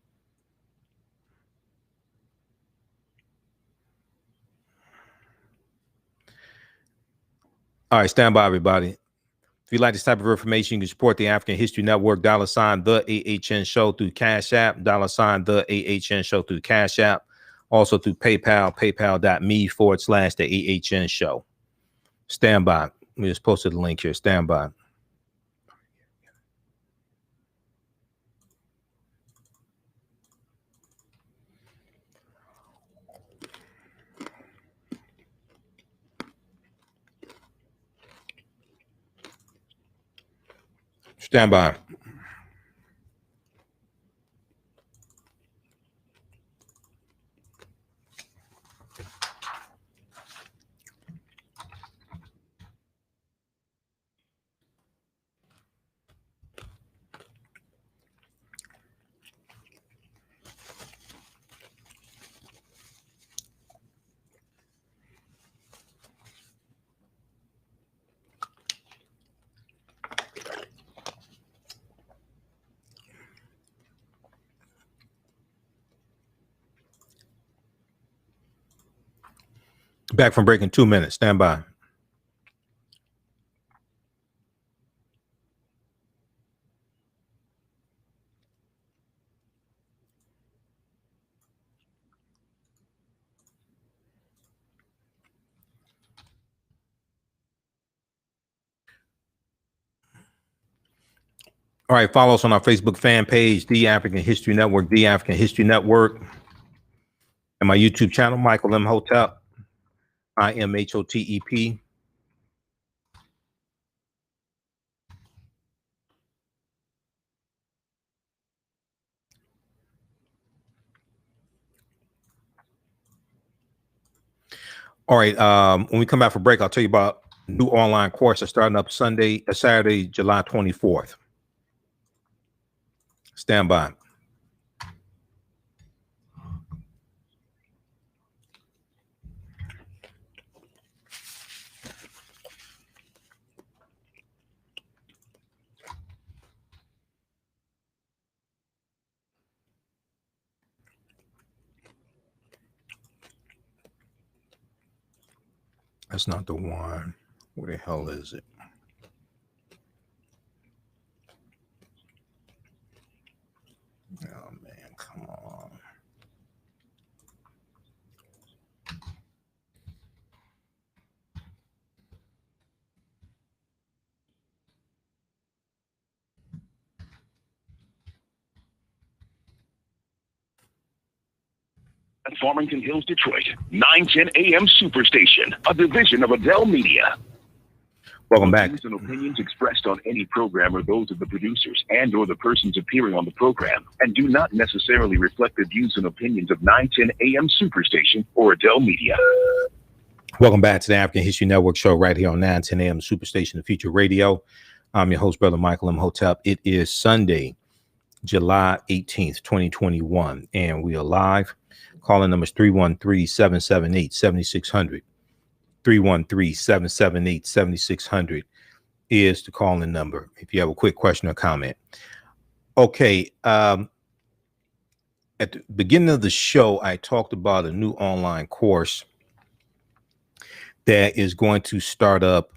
All right, stand by, everybody. If you like this type of information, you can support the African History Network, $ the AHN show through Cash App, $ the AHN show through Cash App, also through PayPal, paypal.me/the AHN show. Stand by. We just posted the link here. Stand by. Stand by. Back from break in 2 minutes. Stand by. All right, follow us on our Facebook fan page, The African History Network, The African History Network, and my YouTube channel, Michael Imhotep, IMHOTEP. All right, when we come back for break, I'll tell you about a new online course that's starting up Saturday, July 24th. Stand by. That's not the one. Where the hell is it? Oh, man, come on. At Farmington Hills, Detroit, 910 AM Superstation, a division of Adele Media. Welcome back. Views and opinions expressed on any program are those of the producers and or the persons appearing on the program and do not necessarily reflect the views and opinions of 910 AM Superstation or Adele Media. Welcome back to the African History Network show right here on 910 AM Superstation, the Future Radio. I'm your host, Brother Michael Imhotep. It is Sunday, July 18th, 2021, and we are live. Calling numbers 313-778-7600. 313-778-7600 is the calling number if you have a quick question or comment. Okay, at the beginning of the show, I talked about a new online course that is going to start up.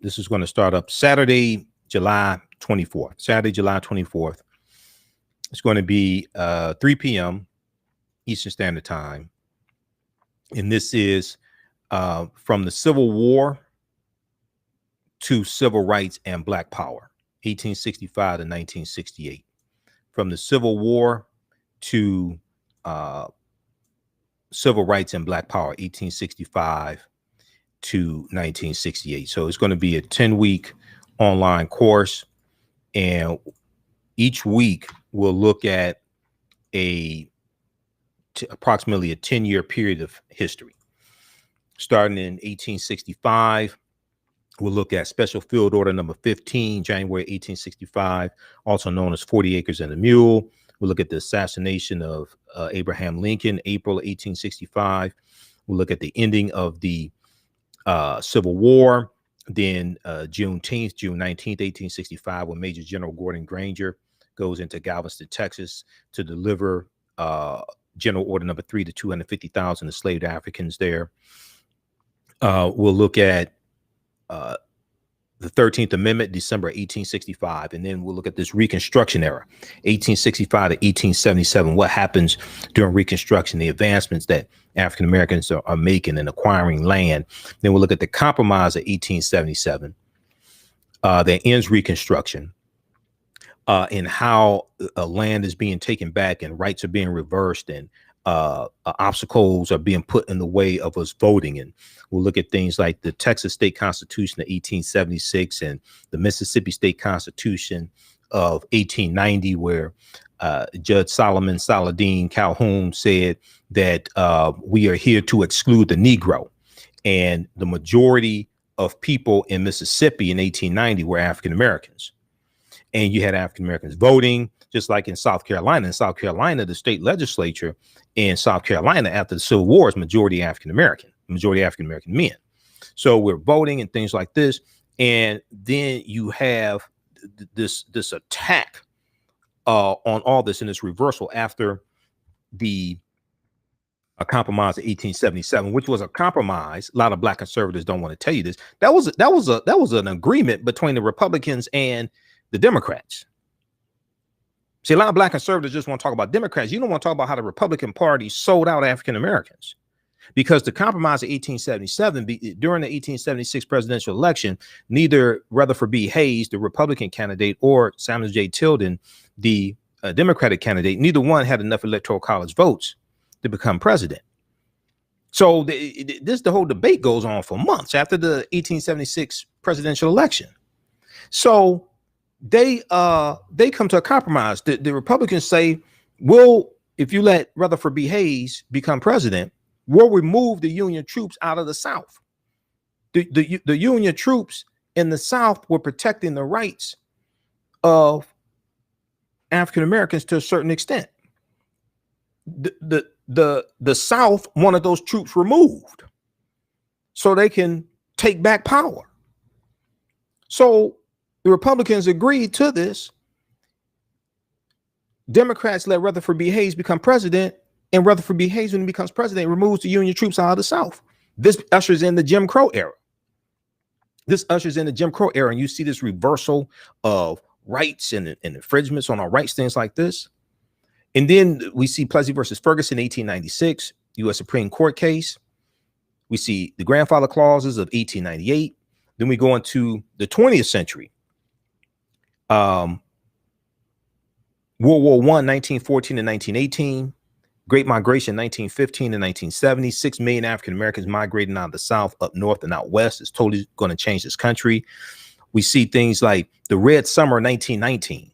This is going to start up Saturday, July 24th. Saturday, July 24th. It's going to be 3 p.m. Eastern Standard Time. And this is from the Civil War to Civil Rights and Black Power, 1865 to 1968. From the Civil War to Civil Rights and Black Power, 1865 to 1968. So it's going to be a 10-week online course. And each week we'll look at approximately a 10-year period of history. Starting in 1865, we'll look at Special Field Order number 15, January 1865, also known as 40 Acres and a Mule. We'll look at the assassination of Abraham Lincoln, April 1865. We'll look at the ending of the Civil War. Then June 19th, 1865, when Major General Gordon Granger goes into Galveston, Texas to deliver General Order number 3 to 250,000 enslaved Africans there. We'll look at the 13th Amendment, December 1865, and then we'll look at this Reconstruction era, 1865 to 1877. What happens during Reconstruction, the advancements that African Americans are making and acquiring land. Then we'll look at the Compromise of 1877 that ends Reconstruction. And how land is being taken back and rights are being reversed and obstacles are being put in the way of us voting. And we'll look at things like the Texas State Constitution of 1876 and the Mississippi State Constitution of 1890, where Judge Solomon Saladin Calhoun said that we are here to exclude the Negro. And the majority of people in Mississippi in 1890 were African Americans. And you had African Americans voting, just like in South Carolina. In South Carolina, the state legislature in South Carolina after the Civil War is majority African American men. So we're voting and things like this. And then you have this attack on all this, and this reversal after the a compromise of 1877, which was a compromise. A lot of black conservatives don't want to tell you this. That was an agreement between the Republicans and the Democrats. See, a lot of black conservatives just want to talk about Democrats. You don't want to talk about how the Republican Party sold out African Americans, because the compromise of 1877, during the 1876 presidential election, neither Rutherford B. Hayes, the Republican candidate, or Samuel J. Tilden, the Democratic candidate, neither one had enough electoral college votes to become president. So the whole debate goes on for months after the 1876 presidential election. So they come to a compromise. The Republicans say, well, if you let Rutherford B. Hayes become president, we'll remove the Union troops out of the South. The Union troops in the South were protecting the rights of African Americans to a certain extent. The South wanted those troops removed so they can take back power. So the Republicans agreed to this. Democrats let Rutherford B. Hayes become president, and Rutherford B. Hayes, when he becomes president, removes the Union troops out of the South. This ushers in the Jim Crow era. And you see this reversal of rights and infringements on our rights, things like this. And then we see Plessy versus Ferguson, 1896, U.S. Supreme Court case. We see the grandfather clauses of 1898. Then we go into the 20th century. World War I, 1914 and 1918. Great Migration, 1915 and 1970. 6 million African Americans migrating out of the South, up north and out west. It's totally going to change this country. We see things like the Red Summer, 1919,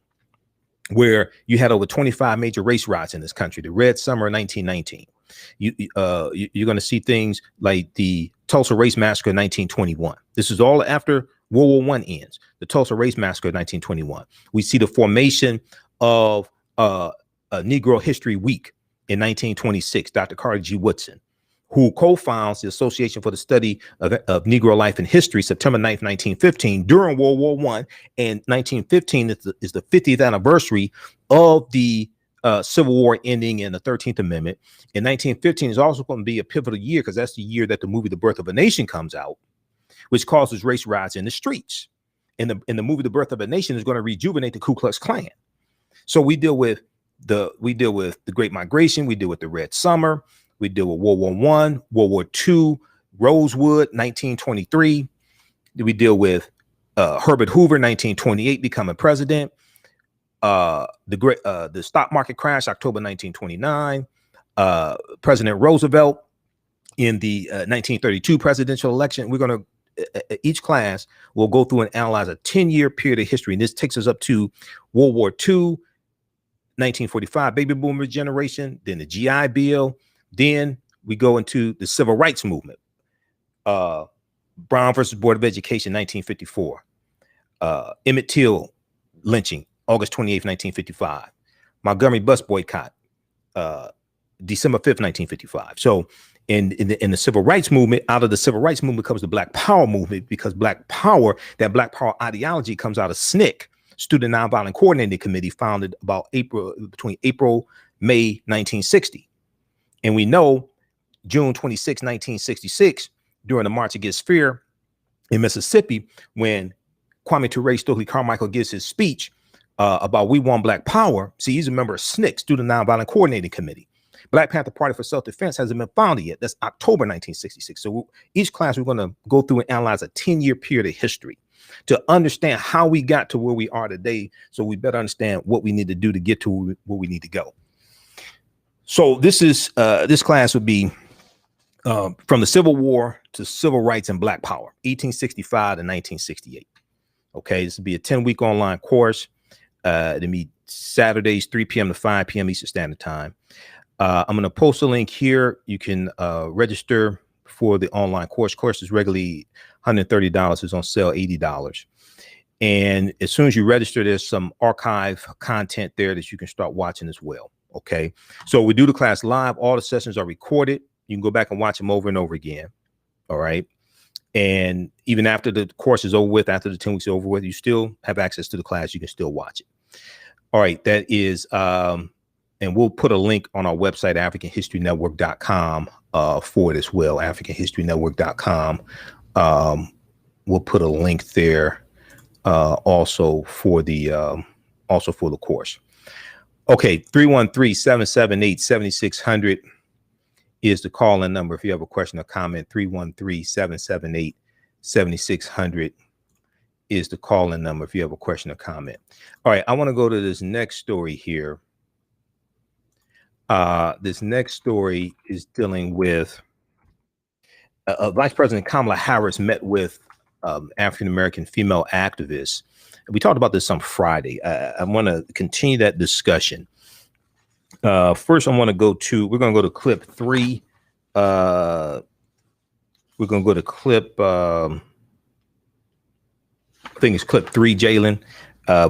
where you had over 25 major race riots in this country. The Red Summer, 1919. You're going to see things like the Tulsa Race Massacre, 1921. This is all after World War I ends. The Tulsa Race Massacre, 1921. We see the formation of Negro History Week in 1926. Dr. Carter G. Woodson, who co-founds the Association for the Study of Negro Life and History, September 9th, 1915, during World War I. And 1915 is the 50th anniversary of the Civil War ending in the 13th Amendment. And 1915 is also going to be a pivotal year, because that's the year that the movie The Birth of a Nation comes out, which causes race riots in the streets. And the movie The Birth of a Nation is going to rejuvenate the Ku Klux Klan. So we deal with the Great Migration, we deal with the Red Summer, we deal with World War I, World War II, Rosewood, 1923. We deal with Herbert Hoover, 1928, becoming president. The stock market crash, October 1929. President Roosevelt in the 1932 presidential election. We're going to, each class will go through and analyze a 10-year period of history. And this takes us up to World War II, 1945 baby boomer generation, then the GI Bill. Then we go into the Civil Rights Movement. Brown versus Board of Education, 1954. Emmett Till lynching, August 28th, 1955. Montgomery bus boycott, December 5th, 1955. So in the Civil Rights Movement, out of the Civil Rights Movement comes the Black Power movement, because Black Power, that Black Power ideology comes out of SNCC, Student Nonviolent Coordinating Committee, founded between May 1960. And we know June 26, 1966, during the March Against Fear in Mississippi, when Kwame Ture Stokely Carmichael gives his speech about We Want Black Power. See, he's a member of SNCC, Student Nonviolent Coordinating Committee. Black Panther Party for Self-Defense hasn't been founded yet. That's October 1966. So each class, we're going to go through and analyze a 10-year period of history to understand how we got to where we are today, so we better understand what we need to do to get to where we need to go. So this class would be from the Civil War to Civil Rights and Black Power, 1865 to 1968. Okay, this will be a 10-week online course. It'll be Saturdays, 3 p.m. to 5 p.m. Eastern Standard Time. I'm going to post a link here. You can register for the online course. Course is regularly $130. It's on sale $80. And as soon as you register, there's some archive content there that you can start watching as well. Okay, so we do the class live. All the sessions are recorded. You can go back and watch them over and over again. All right. And even after the course is over with, after the 10 weeks is over with, you still have access to the class. You can still watch it. All right. That is And we'll put a link on our website, AfricanHistoryNetwork.com, for it as well, AfricanHistoryNetwork.com. We'll put a link there also for the course. Okay, 313-778-7600 is the call-in number. If you have a question or comment, 313-778-7600 is the call-in number if you have a question or comment. All right, I want to go to this next story here. This next story is dealing with Vice President Kamala Harris met with African-American female activists. We talked about this on Friday. I want to continue that discussion. First, we're going to go to clip 3. We're going to go to clip, I think it's clip 3, Jalen.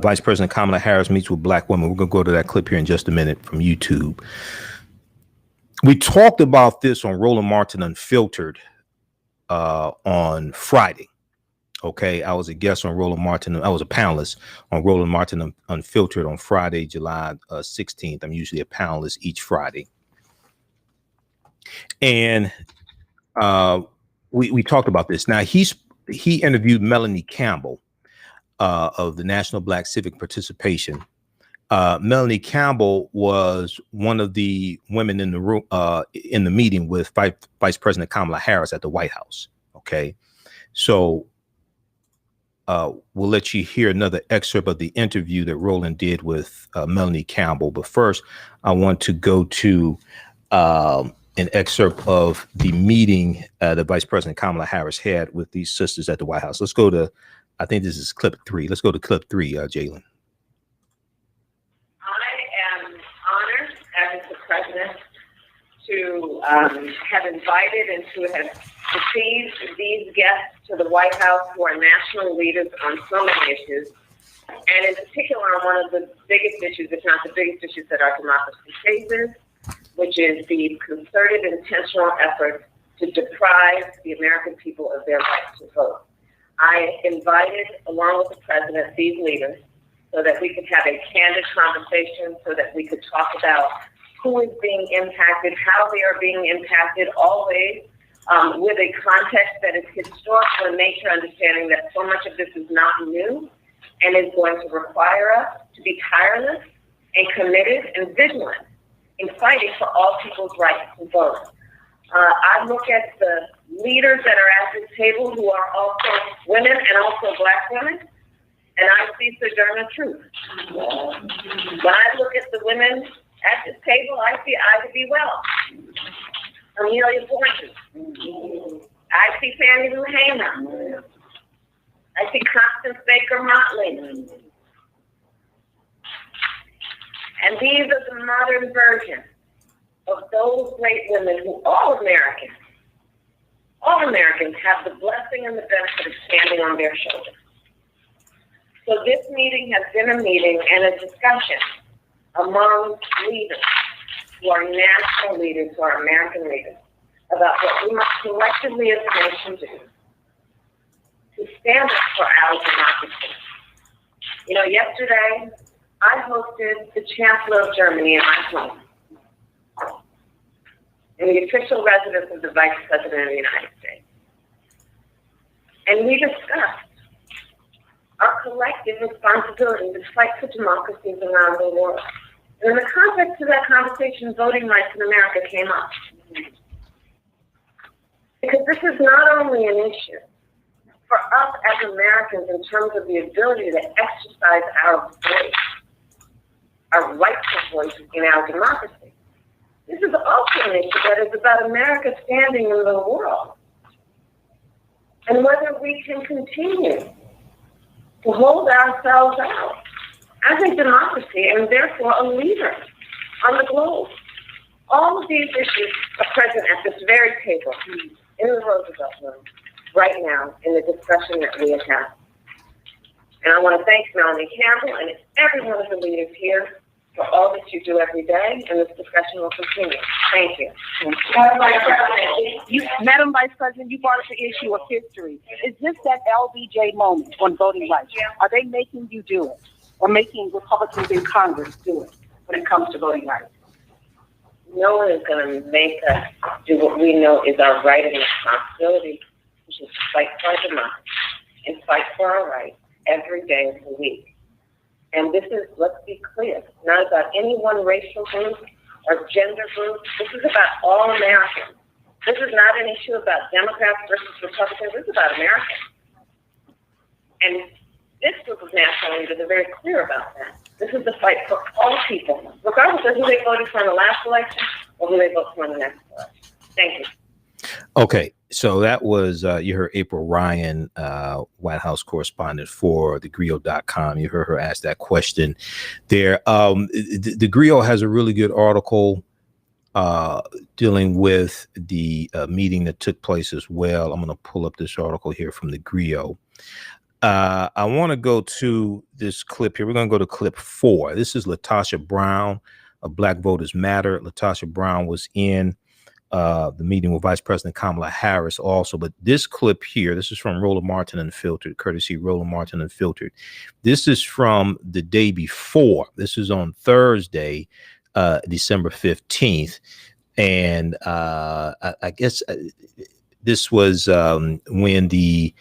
Vice President Kamala Harris meets with Black women. We're going to go to that clip here in just a minute from YouTube. We talked about this on Roland Martin Unfiltered on Friday. Okay, I was a guest on Roland Martin. I was a panelist on Roland Martin Unfiltered on Friday, July 16th. I'm usually a panelist each Friday. And we talked about this. Now, he interviewed Melanie Campbell of the National Black Civic Participation. Melanie Campbell was one of the women in the room in the meeting with Vice President Kamala Harris at the White House. Okay, so we'll let you hear another excerpt of the interview that Roland did with Melanie Campbell. But first, I want to go to an excerpt of the meeting that Vice President Kamala Harris had with these sisters at the White House. Let's go to, I think this is clip 3. Let's go to clip 3, Jalen. I am honored as the president to have invited and to have received these guests to the White House who are national leaders on so many issues, and in particular on one of the biggest issues, if not the biggest issues that our democracy faces, which is the concerted, intentional effort to deprive the American people of their right to vote. I invited, along with the president, these leaders so that we could have a candid conversation, so that we could talk about who is being impacted, how they are being impacted, always with a context that is historical in nature, understanding that so much of this is not new and is going to require us to be tireless and committed and vigilant in fighting for all people's rights to vote. I look at the leaders that are at this table who are also women and also Black women, and I see sojourner truth. When I look at the women at this table, I see Ida B. Wells, Amelia Boynton. I see Fannie Lou Hamer. I see Constance Baker Motley. And these are the modern versions of those great women who all Americans have the blessing and the benefit of standing on their shoulders. So this meeting has been a meeting and a discussion among leaders who are national leaders, who are American leaders, about what we must collectively as a nation do to stand up for our democracy. You know, yesterday I hosted the Chancellor of Germany in my home, in the official residence of the Vice President of the United States. And we discussed our collective responsibility to fight for democracies around the world. And in the context of that conversation, voting rights in America came up. Because this is not only an issue for us as Americans in terms of the ability to exercise our voice, our rightful voice in our democracy. This is also an issue that is about America standing in the world and whether we can continue to hold ourselves out as a democracy and therefore a leader on the globe. All of these issues are present at this very table in the Roosevelt Room right now in the discussion that we have had. And I want to thank Melanie Campbell and every one of the leaders here for all that you do every day, and this discussion will continue. Thank you. Madam Vice President, you brought up the issue of history. Is this that LBJ moment on voting rights? Are they making you do it, or making Republicans in Congress do it when it comes to voting rights? no one is going to make us do what we know is our right and responsibility, which is to fight for our democracy and fight for our rights every day of the week. And this is, let's be clear, not about any one racial group or gender group. This is about all Americans. This is not an issue about Democrats versus Republicans. This is about Americans. And this group of national leaders are very clear about that. This is the fight for all people, regardless of who they voted for in the last election or who they vote for in the next election. Thank you. Okay, so that was, you heard April Ryan, White House correspondent for thegrio.com. You heard her ask that question there. The Grio has a really good article dealing with the meeting that took place as well. I'm going to pull up this article here from the Grio. I want to go to this clip here. We're going to go to clip 4. This is Latasha Brown of Black Voters Matter. Latasha Brown was in the meeting with Vice President Kamala Harris also. But this clip here, this is from Roland Martin Unfiltered, courtesy Roland Martin Unfiltered. This is from the day before. This is on Thursday, December 15th. And I guess this was when the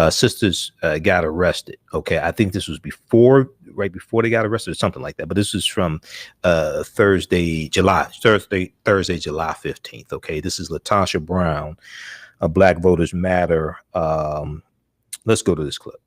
sisters got arrested. Okay, I think this was right before they got arrested or something like that. But this is from Thursday, July 15th. Okay, this is Latasha Brown, Black Voters Matter. Let's go to this clip.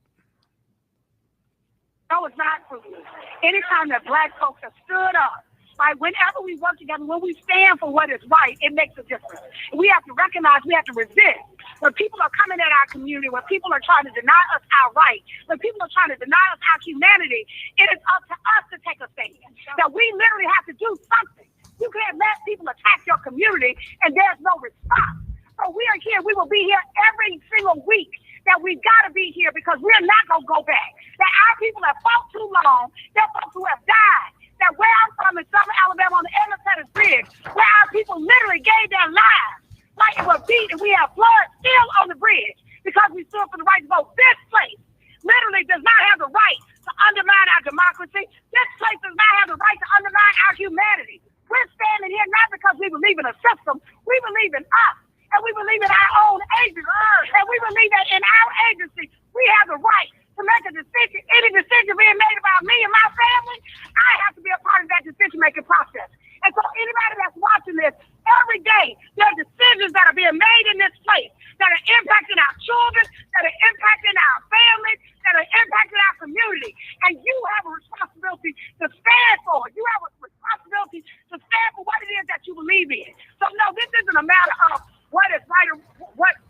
No, it's not for you. Anytime that Black folks have stood up, like whenever we work together, when we stand for what is right, it makes a difference. We have to recognize, we have to resist. When people are coming at our community, when people are trying to deny us our right, when people are trying to deny us our humanity, it is up to us to take a stand. That we literally have to do something. You can't let people attack your community and there's no response. So we are here. We will be here every single week. That we've got to be here because we're not going to go back. That our people have fought too long. There are folks who have died. That where I'm from in Southern Alabama on the Independence Bridge, where our people literally gave their lives, like it was beat, and we have blood still on the bridge because we stood for the right to vote. This place literally does not have the right to undermine our democracy. This place does not have the right to undermine our humanity. We're standing here not because we believe in a system, we believe in us, and we believe in our own agency, and we believe that in our agency, we have the right to make a decision. Any decision being made about me and my family, I have to be a part of that decision-making process. And so anybody that's watching this, every day, there are decisions that are being made in this place that are impacting our children, that are impacting our families, that are impacting our community. And you have a responsibility to stand for it. You have a responsibility to stand for what it is that you believe in. So no, this isn't a matter of what is right or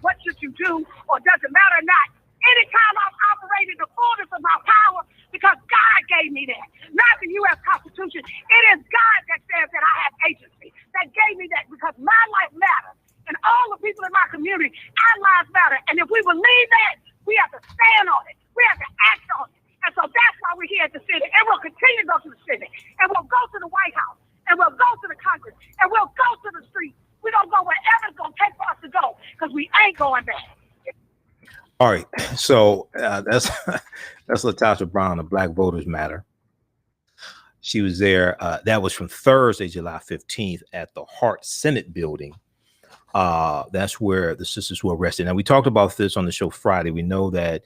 what should you do or does it matter or not. Anytime I've operated the fullness of my power, because God gave me that, not the U.S. Constitution. It is God that says that I have agency, that gave me that because my life matters. And all the people in my community, our lives matter. And if we believe that, we have to stand on it. We have to act on it. And so that's why we're here at the Senate. And we'll continue to go to the Senate. And we'll go to the White House. And we'll go to the Congress. And we'll go to the streets. We're going to go wherever it's going to take for us to go because we ain't going back. All right, so that's Latasha Brown of Black Voters Matter. She was there. That was from Thursday, July 15th at the Hart Senate building. That's where the sisters were arrested. Now, we talked about this on the show Friday. We know that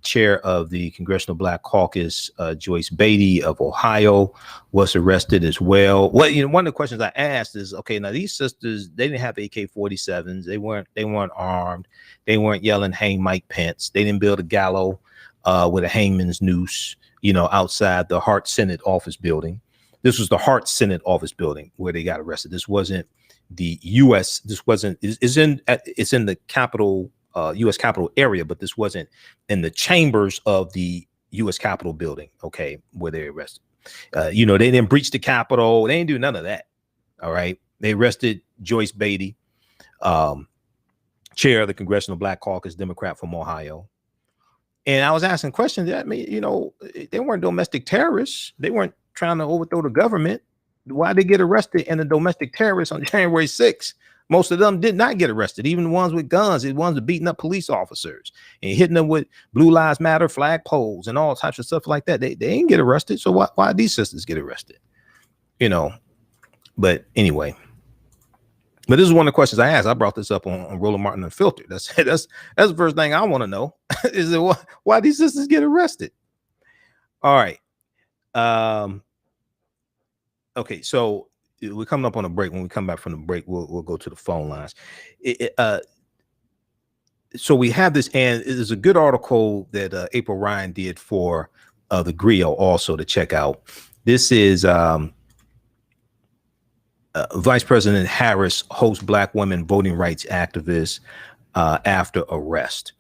chair of the Congressional Black Caucus, Joyce Beatty of Ohio, was arrested as well. Well, one of the questions I asked is, okay, now these sisters, they didn't have AK-47s. They weren't armed. They weren't yelling, "Hang Mike Pence." They didn't build a gallows with a hangman's noose, outside the Hart Senate office building. This was the Hart Senate office building where they got arrested. This wasn't the U.S. This wasn't. It's in the Capitol. U.S. Capitol area, but this wasn't in the chambers of the U.S. Capitol building, okay, where they arrested. They didn't breach the Capitol. They didn't do none of that, all right? They arrested Joyce Beatty, chair of the Congressional Black Caucus, Democrat from Ohio. And I was asking questions that, they weren't domestic terrorists. They weren't trying to overthrow the government. Why did they get arrested in a domestic terrorist on January 6th? Most of them did not get arrested, even the ones with guns, the ones that beating up police officers and hitting them with Blue Lives Matter flag poles and all types of stuff like that. They didn't get arrested. So why these sisters get arrested? But anyway, but this is one of the questions I asked. I brought this up on Roland Martin Unfiltered. That's the first thing I want to know is why these sisters get arrested. All right. Okay, so we're coming up on a break. When we come back from the break, we'll go to the phone lines. So we have this, and it is a good article that April Ryan did for the Griot also to check out. This is Vice President Harris hosts Black women voting rights activists after arrest.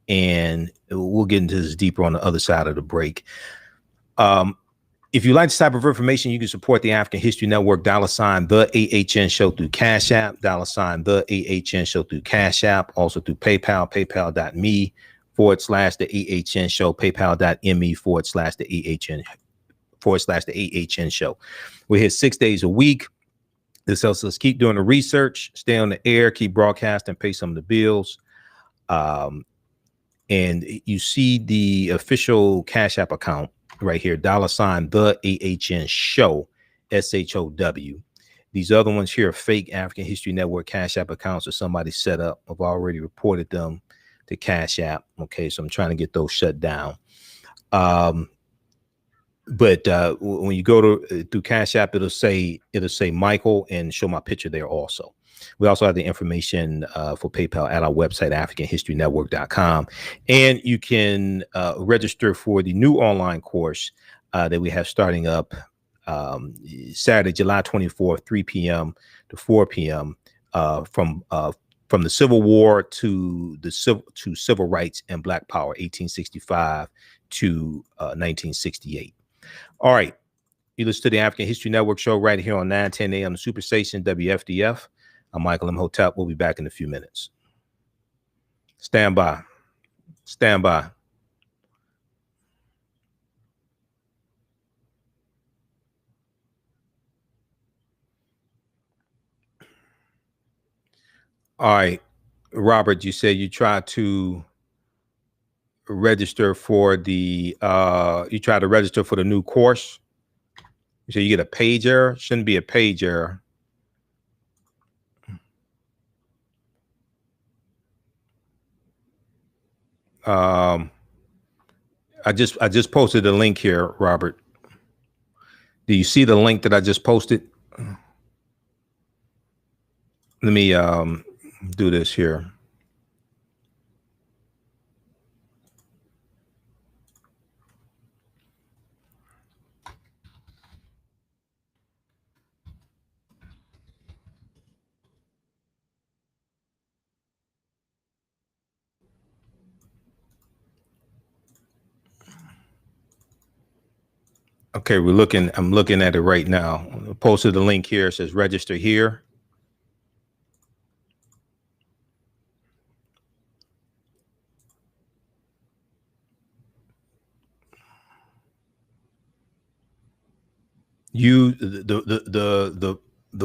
And we'll get into this deeper on the other side of the break. If you like this type of information, you can support the African History Network, $ the AHN Show through Cash App, $ the AHN Show through Cash App, also through PayPal, paypal.me / the AHN Show, paypal.me / the AHN Show. We're here 6 days a week. This helps us keep doing the research, stay on the air, keep broadcasting, pay some of the bills. And you see the official Cash App account right here, $ the AHN Show, SHOW. These other ones here are fake African History Network Cash App accounts that somebody set up. I've already reported them to Cash App. Okay, so I'm trying to get those shut down. But when you go through Cash App, it'll say Michael and show my picture there also. We also have the information for PayPal at our website, AfricanHistoryNetwork.com. And you can register for the new online course that we have starting up Saturday, July 24th, 3 p.m. to 4 p.m. From the Civil War to civil rights and Black Power, 1865 to 1968. All right. You listen to the African History Network show right here on 910 a.m. the Superstation, WFDF. I'm Michael Imhotep. We'll be back in a few minutes. Stand by. Stand by. All right. Robert, you said you tried to register for the new course. You said you get a page error. Shouldn't be a page error. I just posted a link here, Robert. Do you see the link that I just posted? Let me do this here. Okay, I'm looking at it right now. I posted the link here. It says register here. The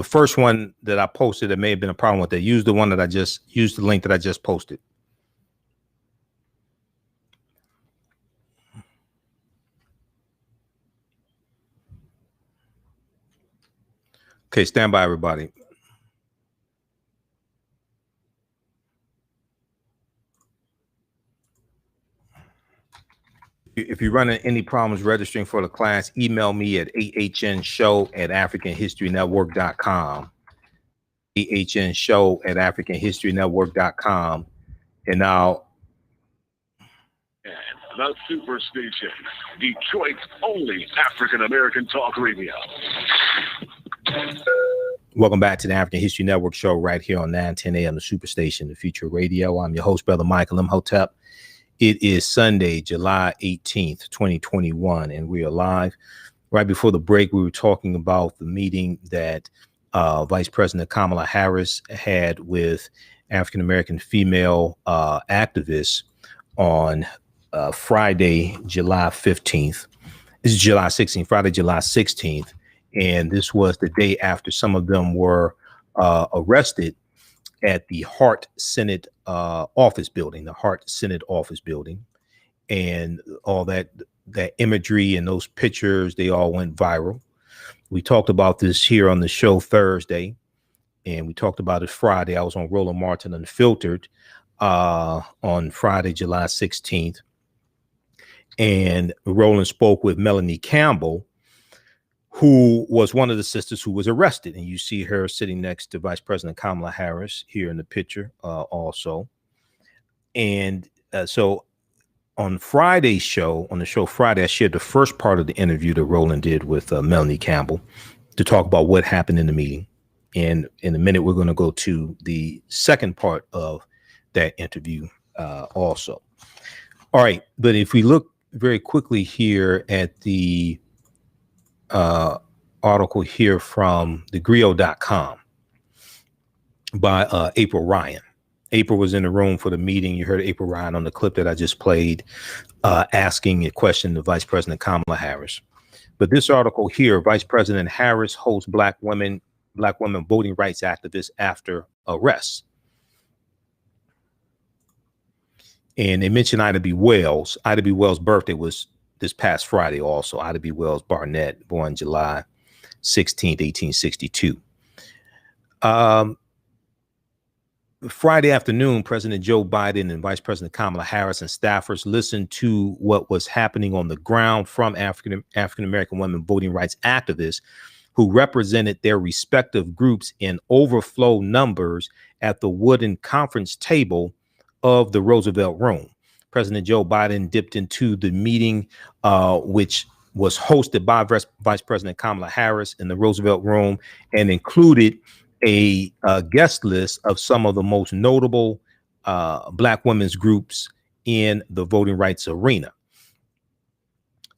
first one that I posted, that may have been a problem with that. Use the link that I just posted. Okay, stand by, everybody. If you're running any problems registering for the class, email me at ahnshow@africanhistorynetwork.com. ahnshow@africanhistorynetwork.com. And now, the Superstation, Detroit's only African-American talk radio. welcome back to the African History Network show right here on 910 a.m. the Superstation, the Future Radio. I'm your host, Brother Michael Imhotep. It is Sunday, July 18th, 2021, and we are live. Right before the break, we were talking about the meeting that Vice President Kamala Harris had with African-American female activists on Friday, July 15th. This is July 16th, Friday, July 16th. And this was the day after some of them were arrested at the Hart Senate office building, the Hart Senate office building. And all that imagery and those pictures, they all went viral. We talked about this here on the show Thursday, and we talked about it Friday. I was on Roland Martin Unfiltered on Friday, July 16th. And Roland spoke with Melanie Campbell, who was one of the sisters who was arrested. And you see her sitting next to Vice President Kamala Harris here in the picture also. And so on Friday's show, on the show Friday, I shared the first part of the interview that Roland did with Melanie Campbell to talk about what happened in the meeting. And in a minute, we're going to go to the second part of that interview also. All right. But if we look very quickly here at the article here from thegrio.com by April Ryan. April was in the room for the meeting. You heard April Ryan on the clip that I just played, asking a question to Vice President Kamala Harris. But this article here, Vice President Harris holds black women voting rights activists after arrest. And they mentioned Ida B. Wells. Ida B. Wells' birthday was this past Friday also. Ida B. Wells Barnett, born July 16th, 1862. Friday afternoon, President Joe Biden and Vice President Kamala Harris and staffers listened to what was happening on the ground from African-American women voting rights activists who represented their respective groups in overflow numbers at the wooden conference table of the Roosevelt Room. President Joe Biden dipped into the meeting, which was hosted by Vice President Kamala Harris in the Roosevelt Room, and included a guest list of some of the most notable black women's groups in the voting rights arena.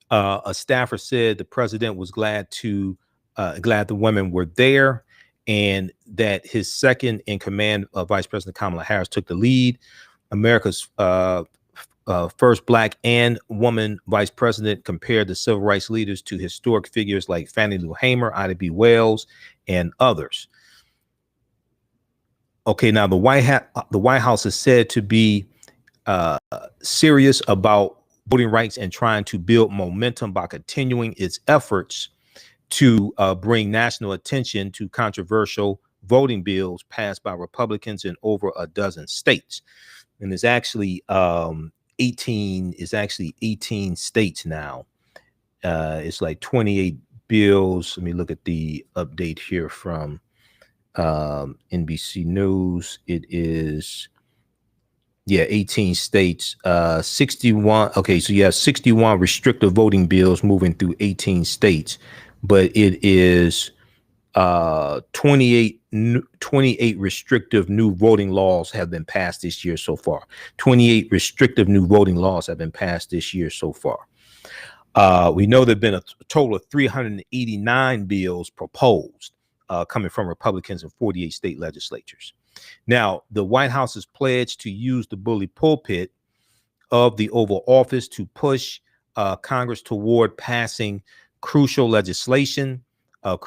A staffer said the president was glad the women were there, and that his second in command, Vice President Kamala Harris, took the lead. America's first black and woman vice president compared the civil rights leaders to historic figures like Fannie Lou Hamer, Ida B. Wells, and others. Okay, now the White House is said to be serious about voting rights and trying to build momentum by continuing its efforts to bring national attention to controversial voting bills passed by Republicans in over a dozen states. And there's actually 18 states now. It's like 28 bills. Let me look at the update here from NBC News. It is, 18 states, 61. Okay, so you have 61 restrictive voting bills moving through 18 states, but it is 28 restrictive new voting laws have been passed this year so far. 28 restrictive new voting laws have been passed this year so far. We know there have been a total of 389 bills proposed coming from Republicans in 48 state legislatures. Now, the White House has pledged to use the bully pulpit of the Oval Office to push Congress toward passing crucial legislation of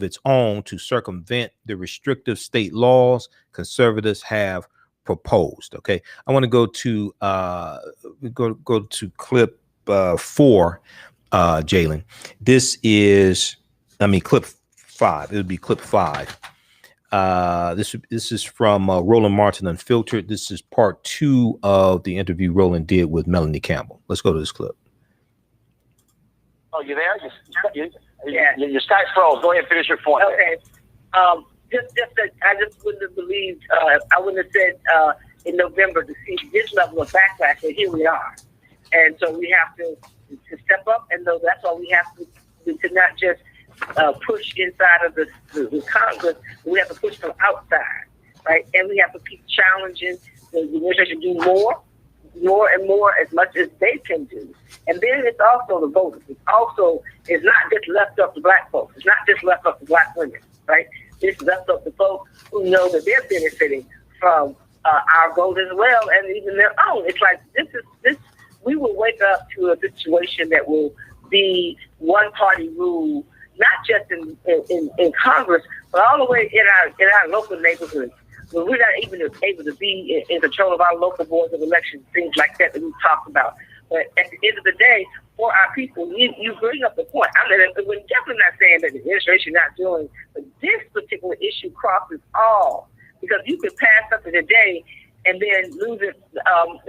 its own to circumvent the restrictive state laws conservatives have proposed. Okay, I want to go to clip 4, Jalen. This is, clip 5. It would be clip 5. This is from Roland Martin Unfiltered. This is part 2 of the interview Roland did with Melanie Campbell. Let's go to this clip. Oh, you there? Your Skype froze. Go ahead and finish your point. Okay. Just that I just wouldn't have believed, I wouldn't have said in November to see this level of backlash, and here we are. And so we have to step up, and though that's all we have to do, to not just push inside of the Congress, we have to push from outside, right? And we have to keep challenging the administration to do more and more, as much as they can do. And then it's also the voters. It's not just left up to black folks. It's not just left up to black women, right? It's left up to folks who know that they're benefiting from our vote as well, and even their own. It's like we will wake up to a situation that will be one-party rule, not just in Congress, but all the way in our local neighborhoods. When we're not even able to be in control of our local boards of elections, things like that we've talked about. But at the end of the day, for our people, you bring up the point. I'm we're definitely not saying that the administration not doing, but this particular issue crosses all, because you could pass something today and then lose it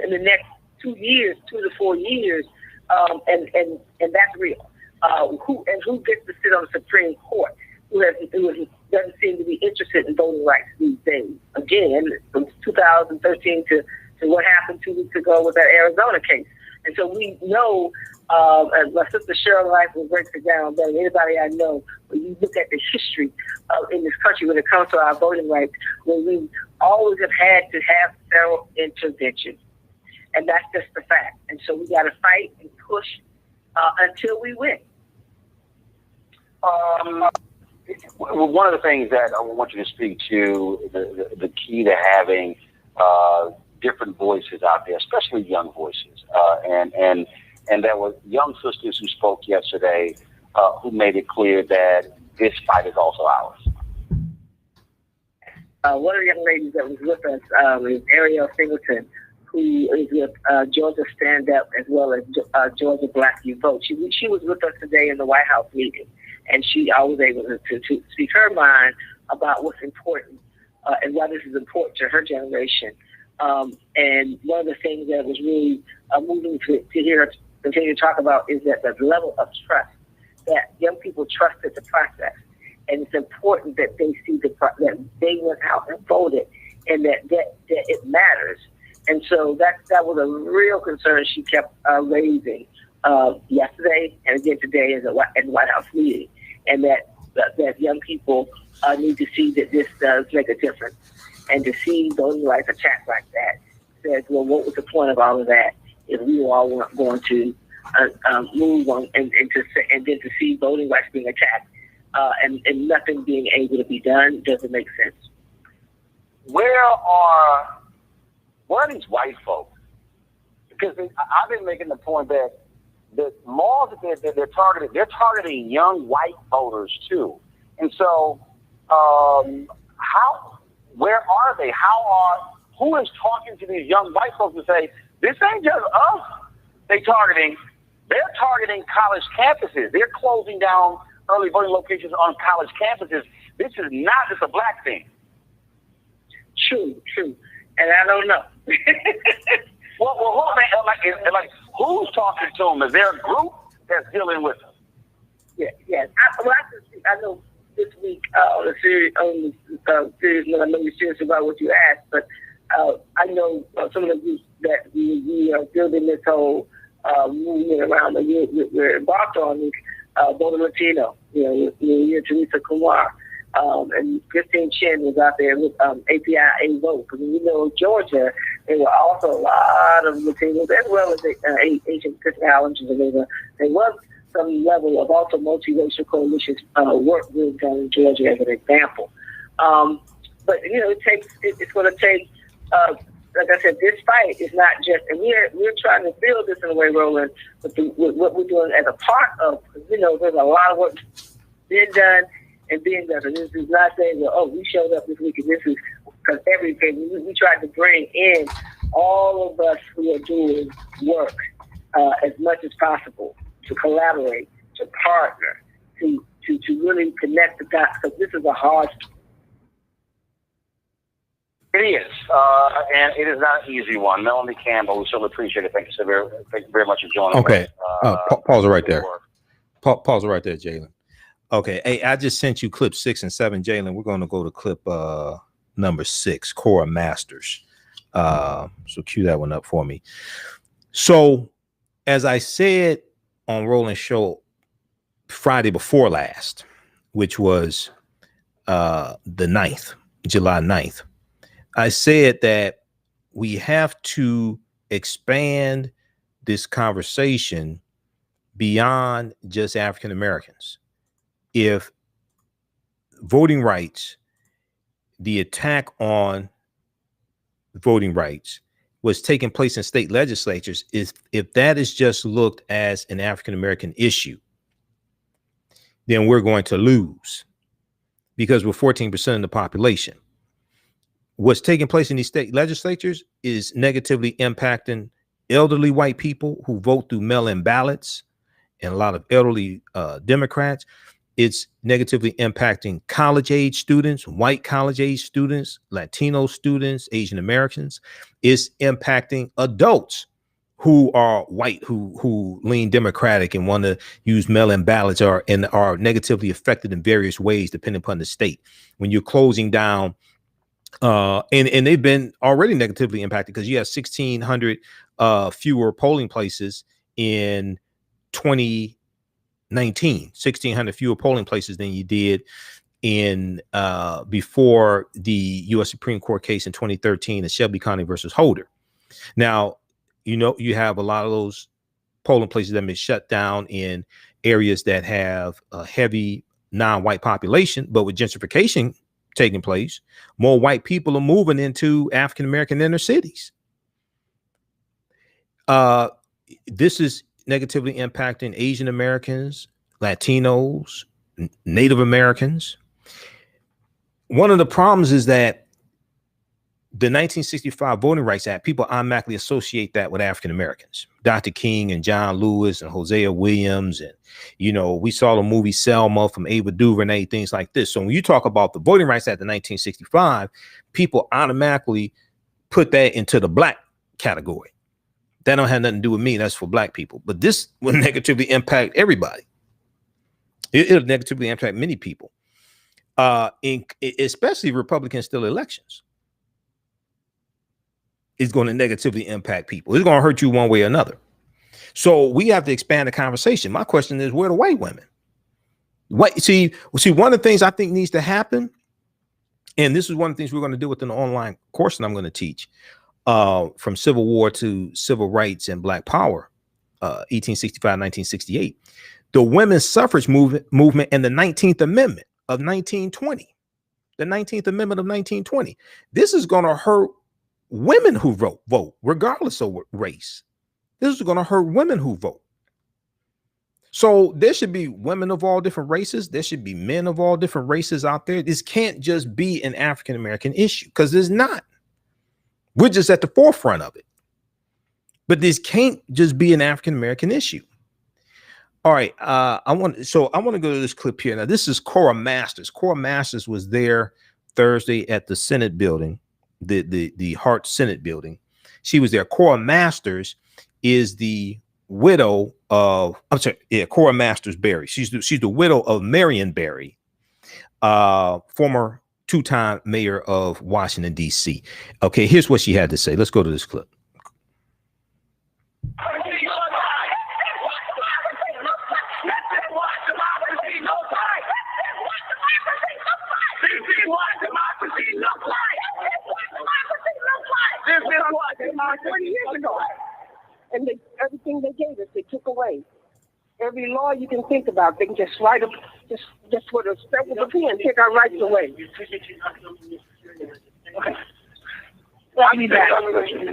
in the next 2 to 4 years, and that's real. Who gets to sit on the Supreme Court? Who doesn't seem to be interested in voting rights these days? Again, from 2013 to what happened 2 weeks ago with that Arizona case. And so we know, as my sister Cheryl Lightfoot breaks it down better than anybody I know, when you look at the history in this country when it comes to our voting rights, where we always have had to have federal intervention. And that's just the fact. And so we got to fight and push until we win. One of the things that I want you to speak to, the key to having different voices out there, especially young voices, and there were young sisters who spoke yesterday who made it clear that this fight is also ours. One of the young ladies that was with us is Ariel Singleton, who is with Georgia Stand Up as well as Georgia Black You Vote. She was with us today in the White House meeting, and she was able to speak her mind about what's important and why this is important to her generation. And one of the things that was really moving to hear her continue to talk about is that the level of trust, that young people trusted the process. And it's important that they see that they went out and voted, and that it matters. And so that was a real concern she kept raising yesterday and again today at the White House meeting, and that young people need to see that this does make a difference, and to see voting rights attacked like that says, well, what was the point of all of that if we all weren't going to move on and then to see voting rights being attacked and nothing being able to be done doesn't make sense. Where are these white folks? Because I've been making the point that the laws that they're targeting young white voters too. And so, where are they? Who is talking to these young white folks to say, this ain't just us they're targeting college campuses. They're closing down early voting locations on college campuses. This is not just a black thing. True. And I don't know. Who's talking to them? Is there a group that's dealing with them? Yes. I know this week on a serious note, I know you're serious about what you asked, but I know some of the groups that we are building this whole movement around that we're embarked on is Vote Latino, Teresa Kumar, and Christine Chen was out there with API Vote. Because Georgia, there were also a lot of Latinos as well as Asian Pacific Islanders. There was some level of also multiracial coalitions work being done in Georgia as an example. But it's going to take. Like I said, this fight is not just, and we're trying to build this in a way, Roland, with what we're doing as a part of, there's a lot of work being done and being done. And this is not saying, we showed up this week and this is, because everything, we tried to bring in all of us who are doing work as much as possible to collaborate, to partner, to really connect the dots, because this is a hard. It is, and it is not an easy one. Melanie Campbell, we still appreciate it. Thank you very much for joining us. Okay, pause it right there. Pause it right there, Jalen. Okay, hey, I just sent you clip 6 and 7, Jalen. We're going to go to clip number 6, Cora Masters. So cue that one up for me. So, as I said on Roland's show Friday before last, which was the 9th, July 9th, I said that we have to expand this conversation beyond just African Americans. If voting rights, the attack on voting rights was taking place in state legislatures, if that is just looked as an African American issue, then we're going to lose, because we're 14% of the population. What's taking place in these state legislatures is negatively impacting elderly white people who vote through mail-in ballots and a lot of elderly Democrats. It's negatively impacting college-age students, white college-age students, Latino students, Asian Americans. It's impacting adults who are white, who lean Democratic and want to use mail-in ballots, are negatively affected in various ways depending upon the state. When you're closing down, and they've been already negatively impacted because you have 1,600 fewer polling places in 2019, 1,600 fewer polling places than you did in before the U.S. Supreme Court case in 2013, the Shelby County versus Holder. Now, you have a lot of those polling places that have been shut down in areas that have a heavy non-white population, but with gentrification taking place, more white people are moving into African-American inner cities. This is negatively impacting Asian Americans, Latinos, Native Americans. One of the problems is that the 1965 Voting Rights Act, people automatically associate that with African Americans. Dr. King and John Lewis and Hosea Williams. And, we saw the movie Selma from Ava DuVernay, things like this. So when you talk about the Voting Rights Act of 1965, people automatically put that into the black category. That don't have nothing to do with me. That's for black people. But this will negatively impact everybody. It'll negatively impact many people, especially Republicans still elections. Is going to negatively impact people. It's going to hurt you one way or another. So we have to expand the conversation. My question is, where are the white women? See, one of the things I think needs to happen, and this is one of the things we're going to do within the online course that I'm going to teach, from Civil War to Civil Rights and Black Power, 1865, 1968, the women's suffrage movement and the 19th Amendment of 1920, the 19th Amendment of 1920. This is going to hurt women who vote, regardless of race. This is going to hurt women who vote. So there should be women of all different races. There should be men of all different races out there. This can't just be an African-American issue, because it's not. We're just at the forefront of it. But this can't just be an African-American issue. All right. I want to go to this clip here. Now, this is Cora Masters. Cora Masters was there Thursday at the Senate building, the Hart Senate building. She was there. Cora Masters is the widow of, Cora Masters Berry. She's the widow of Marion Berry, former two-time mayor of Washington, D.C. Okay, here's what she had to say. Let's go to this clip. This is what democracy 20 years ago. And everything they gave us, they took away. Every law you can think about, they can just write up, just with a step of a pen, take our rights away. Okay. I'll be back.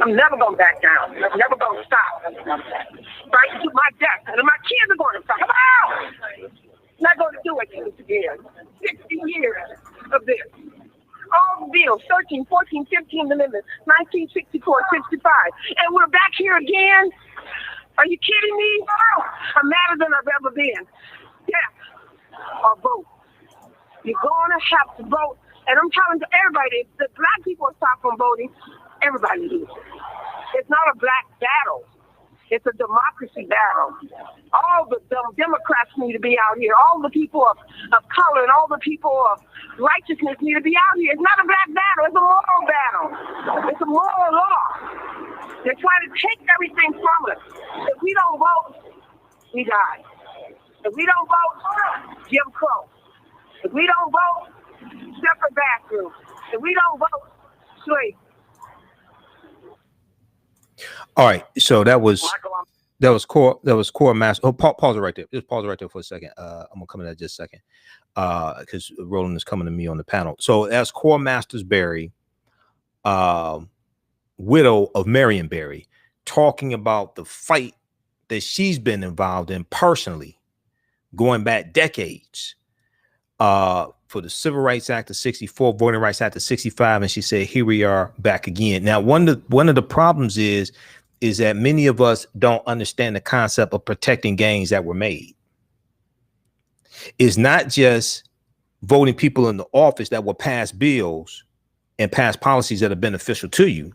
I'm never going to back down. I'm never going to stop. Right to my death. And my kids are going to stop. Come on! Not going to do it again. 60 years of this. All the bills, 13, 14, 15 amendments, 1964, 65. And we're back here again? Are you kidding me? I'm madder than I've ever been. Death or vote. You're going to have to vote. And I'm telling everybody, if the black people stop from voting, everybody loses. It's not a black battle. It's a democracy battle. All the Democrats need to be out here. All the people of color and all the people of righteousness need to be out here. It's not a black battle. It's a moral battle. It's a moral law. They're trying to take everything from us. If we don't vote, we die. If we don't vote, Jim Crow. If we don't vote, separate bathroom. If we don't vote, slave. All right, so that was Cora Masters. Oh, pause it right there. Just pause it right there for a second. I'm gonna come in that just a second, because Roland is coming to me on the panel. So that's Cora Masters Berry, widow of Marion Berry, talking about the fight that she's been involved in personally, going back decades, for the Civil Rights Act of 64, Voting Rights Act of 65, and she said, "Here we are back again." Now, one of the problems is is that many of us don't understand the concept of protecting gains that were made. It's not just voting people in the office that will pass bills and pass policies that are beneficial to you.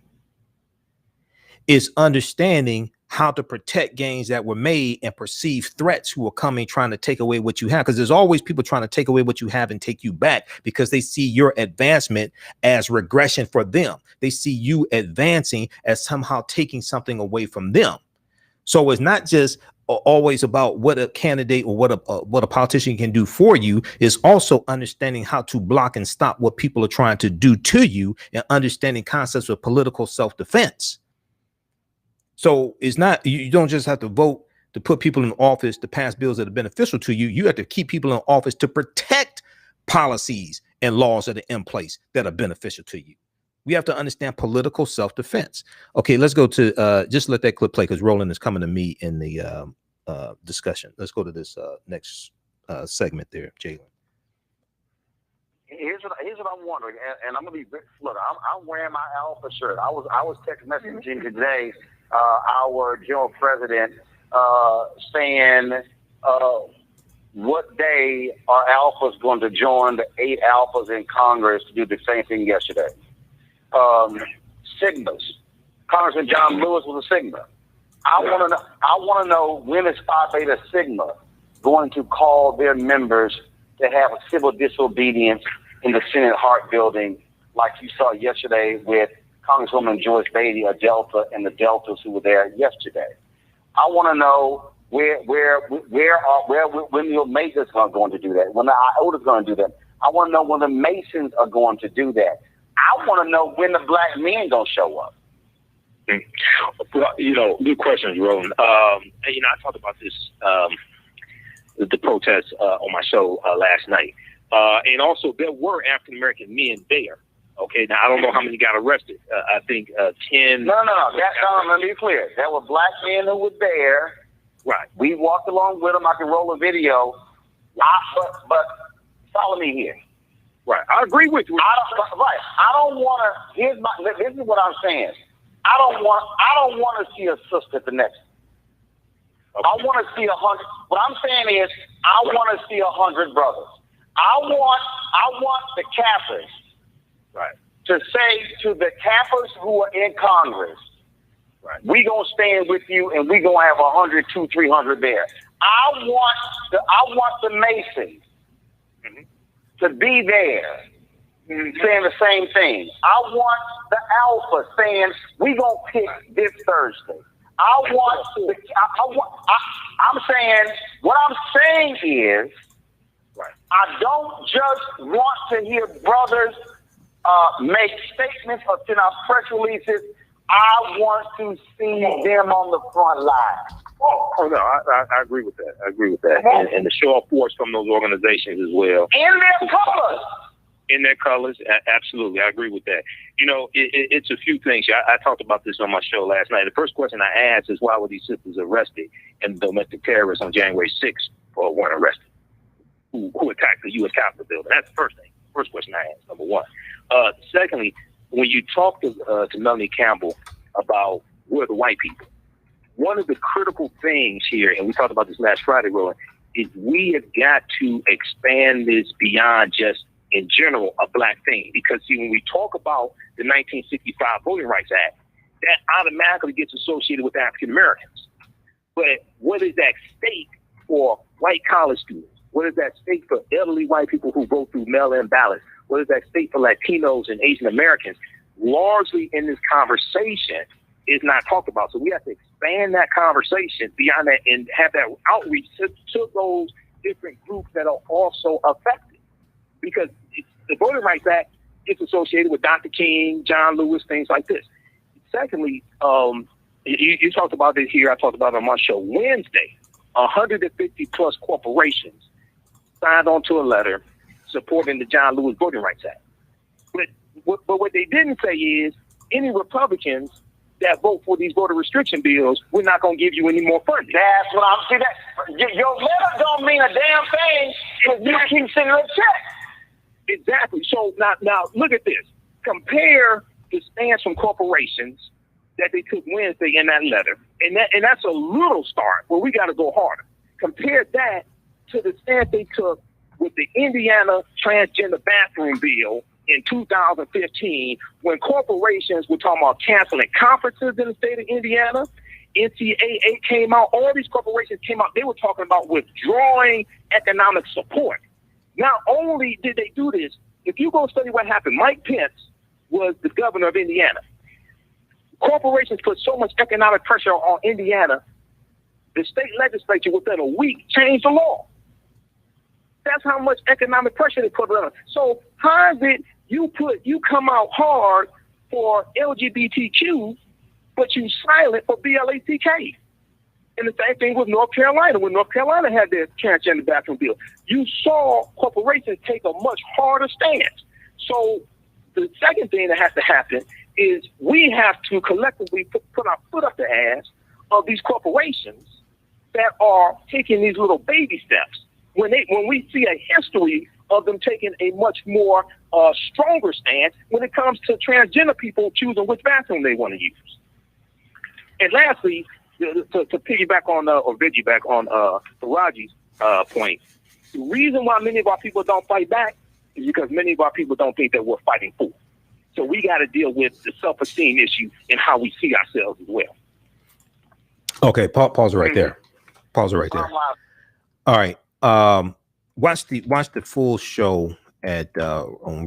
It's understanding how to protect gains that were made and perceive threats who are coming trying to take away what you have, because there's always people trying to take away what you have and take you back because they see your advancement as regression for them. They see you advancing as somehow taking something away from them. So it's not just always about what a candidate or what a politician can do for you. Is also understanding how to block and stop what people are trying to do to you and understanding concepts of political self-defense. So it's not, you don't just have to vote to put people in office to pass bills that are beneficial to you. You have to keep people in office to protect policies and laws that are in place that are beneficial to you. We have to understand political self-defense. Okay, let's go to just let that clip play because Roland is coming to me in the discussion. Let's go to this next segment there, Jalen. Here's what I'm wondering, and I'm gonna be look. I'm wearing my Alpha shirt. I was text messaging today our general president saying what day are Alphas going to join the 8 Alphas in Congress to do the same thing yesterday. Sigmas. Congressman John Lewis was a Sigma. I want to know when is Phi Beta Sigma going to call their members to have a civil disobedience in the Senate Hart building, like you saw yesterday with Congresswoman Joyce Beatty, a Delta, and the Deltas who were there yesterday. I want to know when the Masons are going to do that, when the IOTA is going to do that. I want to know when the Masons are going to do that. I want to know when the black men going to show up. Well, good questions, Roland. I talked about this, the protests on my show last night. And also there were African-American men there. Okay, now I don't know how many got arrested. I think 10. No. Let me be clear. There were black men who were there. Right. We walked along with them. I can roll a video. But follow me here. Right. I agree with you. I don't want to. This is what I'm saying. I don't want to see a sister at the next. Okay. I want to see 100. What I'm saying is, I want to see 100 brothers. I want the Kappas. Right. To say to the Kappas who are in Congress, right, we gonna stand with you and we gonna have 100, 200, 300 there. I want the Masons to be there, saying the same thing. I want the Alpha saying we gonna pick this Thursday. I'm saying what I'm saying is, right, I don't just want to hear brothers make statements or send out press releases. I want to see them on the front line. Oh no, I agree with that. I agree with that, and the show of force from those organizations as well. In their colors. In their colors, absolutely, I agree with that. It's a few things. I talked about this on my show last night. The first question I asked is why were these sisters arrested and domestic terrorists on January 6th weren't arrested? Who attacked the U.S. Capitol building? That's the first thing. First question I asked, number one. Secondly, when you talk to Melanie Campbell about where the white people, one of the critical things here, and we talked about this last Friday, Roland, is we have got to expand this beyond just, in general, a black thing. Because, see, when we talk about the 1965 Voting Rights Act, that automatically gets associated with African Americans. But what is at stake for white college students? What is at stake for elderly white people who vote through mail-in ballots? What is at stake for Latinos and Asian Americans? Largely in this conversation is not talked about. So we have to expand that conversation beyond that and have that outreach to those different groups that are also affected. Because the Voting Rights Act gets associated with Dr. King, John Lewis, things like this. Secondly, you talked about this here. I talked about it on my show. Wednesday, 150 plus corporations signed onto a letter supporting the John Lewis Voting Rights Act. But what they didn't say is any Republicans that vote for these voter restriction bills, we're not going to give you any more funding. That's what I'm saying. Your letter don't mean a damn thing if you keep sending a check. Exactly. So now look at this. Compare the stance from corporations that they took Wednesday in that letter, and that's a little start, but we got to go harder. Compare that to the stance they took with the Indiana transgender bathroom bill in 2015, when corporations were talking about canceling conferences in the state of Indiana. NCAA came out, all these corporations came out, they were talking about withdrawing economic support. Not only did they do this, if you go study what happened, Mike Pence was the governor of Indiana. Corporations put so much economic pressure on Indiana, the state legislature within a week changed the law. That's how much economic pressure they put on. So how is it you come out hard for LGBTQ, but you silent for BLACK? And the same thing with North Carolina. When North Carolina had their transgender bathroom bill, you saw corporations take a much harder stance. So the second thing that has to happen is we have to collectively put our foot up the ass of these corporations that are taking these little baby steps. When we see a history of them taking a much more stronger stance when it comes to transgender people choosing which bathroom they want to use. And lastly, to piggyback on or piggyback on Raji's point, the reason why many of our people don't fight back is because many of our people don't think that we're fighting for. So we got to deal with the self-esteem issue and how we see ourselves as well. Okay, pause it right there. Pause it right there. All right. Watch the full show at on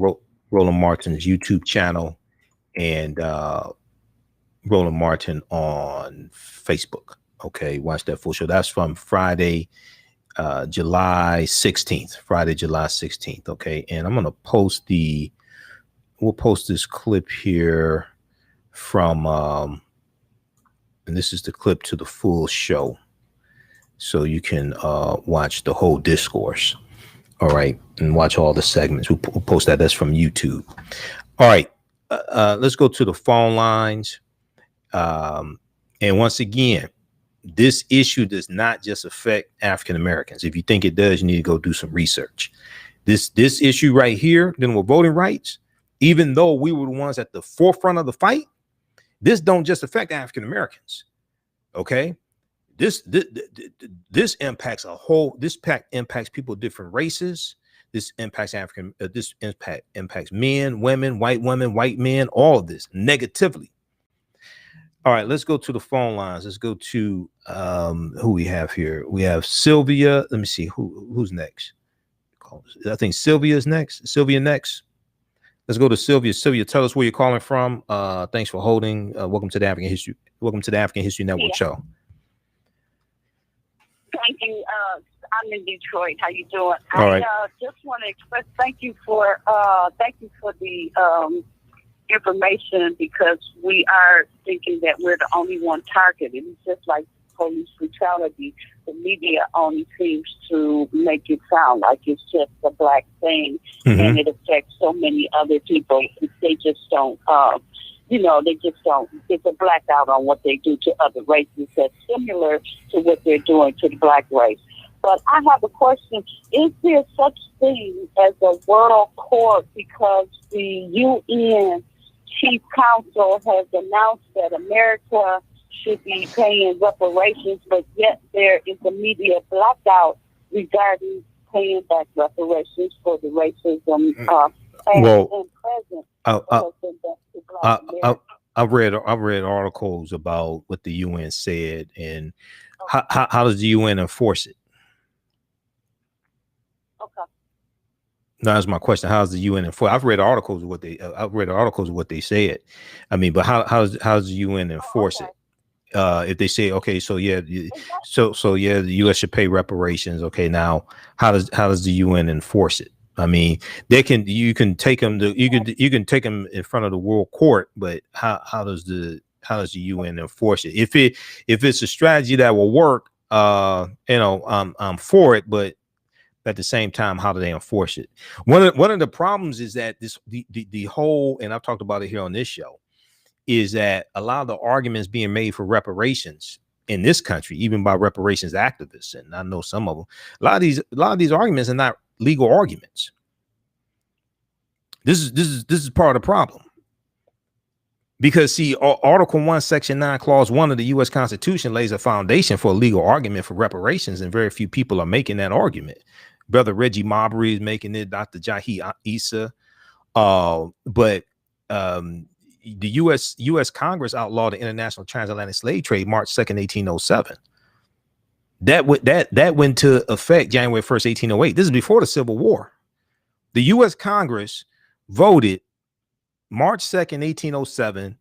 Roland Martin's YouTube channel and Roland Martin on Facebook. Okay, watch that full show. That's from Friday, July 16th. Friday, July 16th. Okay, and I'm gonna post we'll post this clip here from and this is the clip to the full show, so you can watch the whole discourse. All right, and watch all the segments. We'll post that. That's from YouTube. All right, let's go to the phone lines. And once again, this issue does not just affect African Americans. If you think it does, you need to go do some research. This issue right here, then with voting rights, even though we were the ones at the forefront of the fight, this don't just affect African Americans. Okay, this impacts a whole. This impacts people of different races. This impacts impacts men, women, white men. All of this negatively. All right, let's go to the phone lines. Let's go to who we have here. We have Sylvia. Let me see who's next. I think Sylvia's next. Sylvia next. Let's go to Sylvia. Sylvia, tell us where you're calling from. Thanks for holding. Welcome to the African History. Welcome to the African History Network show. Thank you. I'm in Detroit. How you doing? All right. I just want to express thank you for the information, because we are thinking that we're the only one targeted. It's just like police brutality. The media only seems to make it sound like it's just a black thing, and it affects so many other people. They just don't, they just don't. It's a blackout on what they do to other races that's similar to what they're doing to the black race. But I have a question. Is there such thing as a world court? Because the UN Chief Counsel has announced that America should be paying reparations, but yet there is a media blackout regarding paying back reparations for the racism past and present. I've read articles about what the UN said, and how does the UN enforce it? No, that's my question. How's the UN enforce? I've read articles of what they said. I mean, but how does the UN enforce it? If they say, okay, so yeah, the U.S. should pay reparations. Okay, now how does the UN enforce it? I mean, you can take them in front of the World Court, but how does the UN enforce it? If it's a strategy that will work, I'm for it, but at the same time, how do they enforce it? One of the problems is that the whole, and I've talked about it here on this show, is that a lot of the arguments being made for reparations in this country, even by reparations activists, and I know some of them, a lot of these arguments are not legal arguments. This is part of the problem. Because see, Article 1, Section 9, Clause 1 of the U.S. Constitution lays a foundation for a legal argument for reparations, and very few people are making that argument. Brother Reggie Marbury is making it, Dr. Jahi Issa. But the U.S. Congress outlawed the international transatlantic slave trade March 2nd, 1807. That went into effect January 1st, 1808. This is before the Civil War. The U.S. Congress voted March 2nd, 1807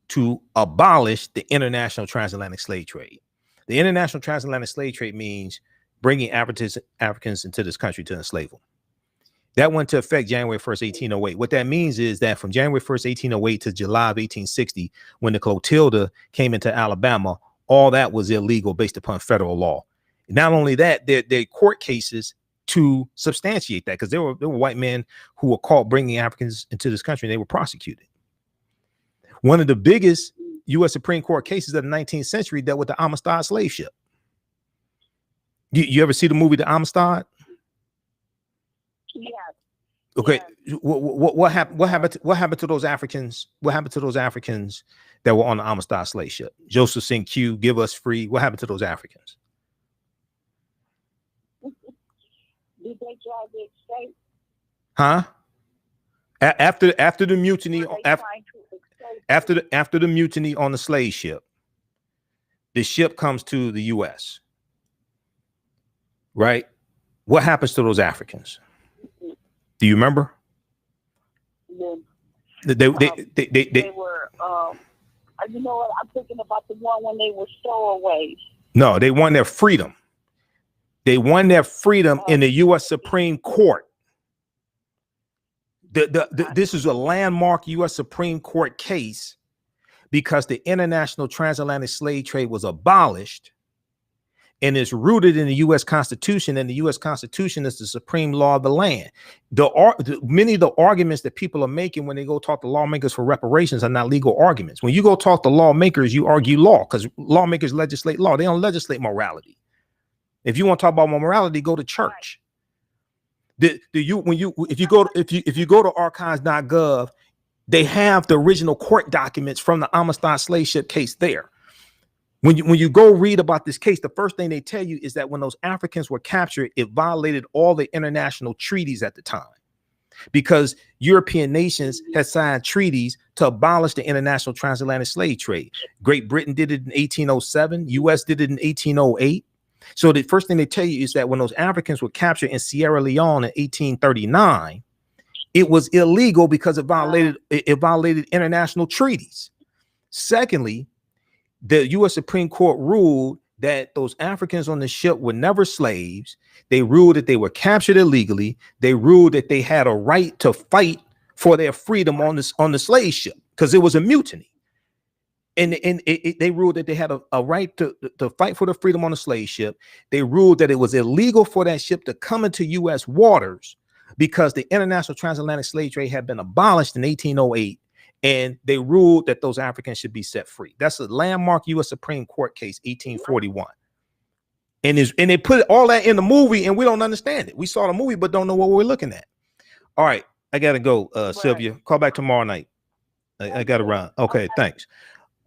to abolish the international transatlantic slave trade. The international transatlantic slave trade means bringing Africans into this country to enslave them. That went into effect January 1st, 1808. What that means is that from January 1st, 1808 to July of 1860, when the Clotilda came into Alabama, all that was illegal based upon federal law. Not only that, there are court cases to substantiate that, because there were white men who were caught bringing Africans into this country and they were prosecuted. One of the biggest U.S. Supreme Court cases of the 19th century dealt with the Amistad slave ship. You ever see the movie The Amistad? Yeah. Okay. Yeah. What happened to those Africans? What happened to those Africans that were on the Amistad slave ship? Joseph St. Q, give us free. What happened to those Africans? Did they drive the escape? Huh? After the mutiny, after the mutiny on the slave ship, the ship comes to the U.S. Right? What happens to those Africans? Do you remember? Yeah. They were. You know what? I'm thinking about the one when they were stowaways. No, they won their freedom. They won their freedom in the U.S. Supreme Court. This is a landmark U.S. Supreme Court case because the international transatlantic slave trade was abolished and is rooted in the U.S. Constitution, and the U.S. Constitution is the supreme law of the land. Many of the arguments that people are making when they go talk to lawmakers for reparations are not legal arguments. When you go talk to lawmakers, you argue law, because lawmakers legislate law. They don't legislate morality. If you want to talk about morality, go to church. If you go to archives.gov, they have the original court documents from the Amistad slave ship case there. When you go read about this case, the first thing they tell you is that when those Africans were captured, it violated all the international treaties at the time, because European nations had signed treaties to abolish the international transatlantic slave trade. Great Britain did it in 1807. U.S. did it in 1808. So the first thing they tell you is that when those Africans were captured in Sierra Leone in 1839, it was illegal because it violated international treaties. Secondly, the U.S. Supreme Court ruled that those Africans on the ship were never slaves. They ruled that they were captured illegally. They ruled that they had a right to fight for their freedom on the slave ship because it was a mutiny. And they ruled that they had a right to fight for the freedom on the slave ship. They ruled that it was illegal for that ship to come into U.S. waters because the international transatlantic slave trade had been abolished in 1808. And they ruled that those Africans should be set free. That's a landmark U.S. Supreme Court case, 1841. And they put all that in the movie, and we don't understand it. We saw the movie, but don't know what we're looking at. All right, I gotta go, Sylvia. Call back tomorrow night. I gotta run. Okay, thanks.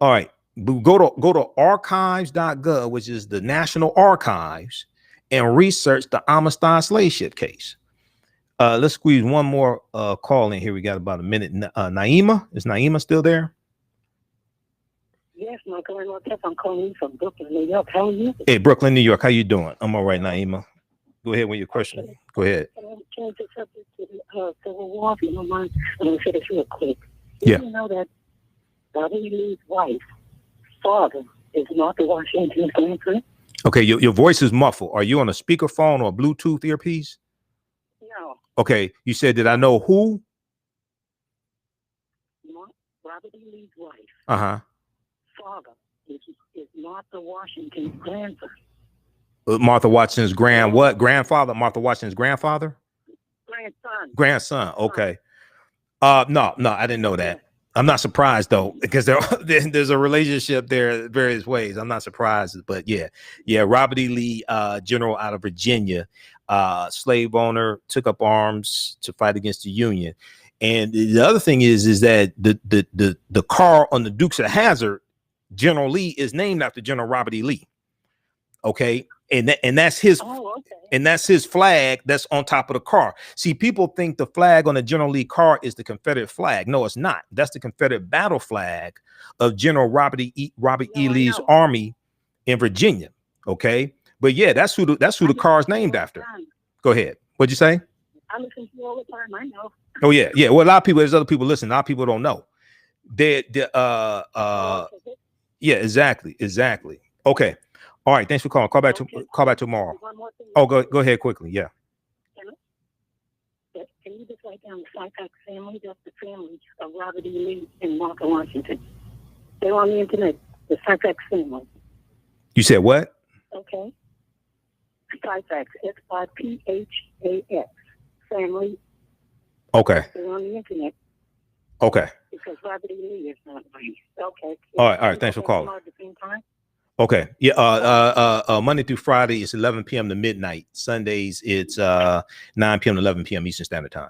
All right, go to archives.gov, which is the National Archives, and research the Amistad slave ship case. Let's squeeze one more call in here. We got about a minute. Naima, is Naima still there? Yes, Michael Imhotep. I'm calling from Brooklyn, New York. How are you? Hey, Brooklyn, New York. How you doing? I'm all right, Naima. Go ahead with your question. Go ahead. Can I change the subject to Civil War, if you don't mind? I'm going to say this real quick. Yeah. You know that Robert E's wife, father, is Martha Washington's grandson? Okay, your voice is muffled. Are you on a speakerphone or a Bluetooth earpiece? No. Okay, you said, did I know who? Robert E. Lee's wife. Uh-huh. Father is Martha Washington's grandson. Martha Washington's grandfather? Martha Washington's grandfather? Grandson. Okay. No, I didn't know that. I'm not surprised though, because there's a relationship there various ways. I'm not surprised, but yeah. Robert E. Lee, general out of Virginia, slave owner, took up arms to fight against the Union. And the other thing is that the car on the Dukes of Hazzard, General Lee, is named after General Robert E. Lee. Okay, and that's his and that's his flag that's on top of the car. See, people think the flag on the General Lee car is the Confederate flag. No, it's not. That's the Confederate battle flag of General Robert E. Lee's army in Virginia. Okay, but yeah, that's who the car is named after. Go ahead. What'd you say? I listen to you all the time. I know. Oh yeah. Well, a lot of people, there's other people listening. A lot of people don't know. Yeah, exactly. Okay. All right. Thanks for calling. Call back tomorrow. Oh, go ahead quickly. Yeah. Can you just write down the Syphax family? That's the family of Robert E. Lee and Martha Washington. They're on the internet. The Syphax family. You said what? Okay. Syphax, S-I-P-H-A-X, family. Okay. They're on the internet. Okay. Because Robert E. Lee is not Lee. Okay. All right. Thanks for calling. Okay. Yeah. Monday through Friday it's 11 p.m. to midnight. Sundays it's 9 p.m. to 11 p.m. Eastern Standard Time.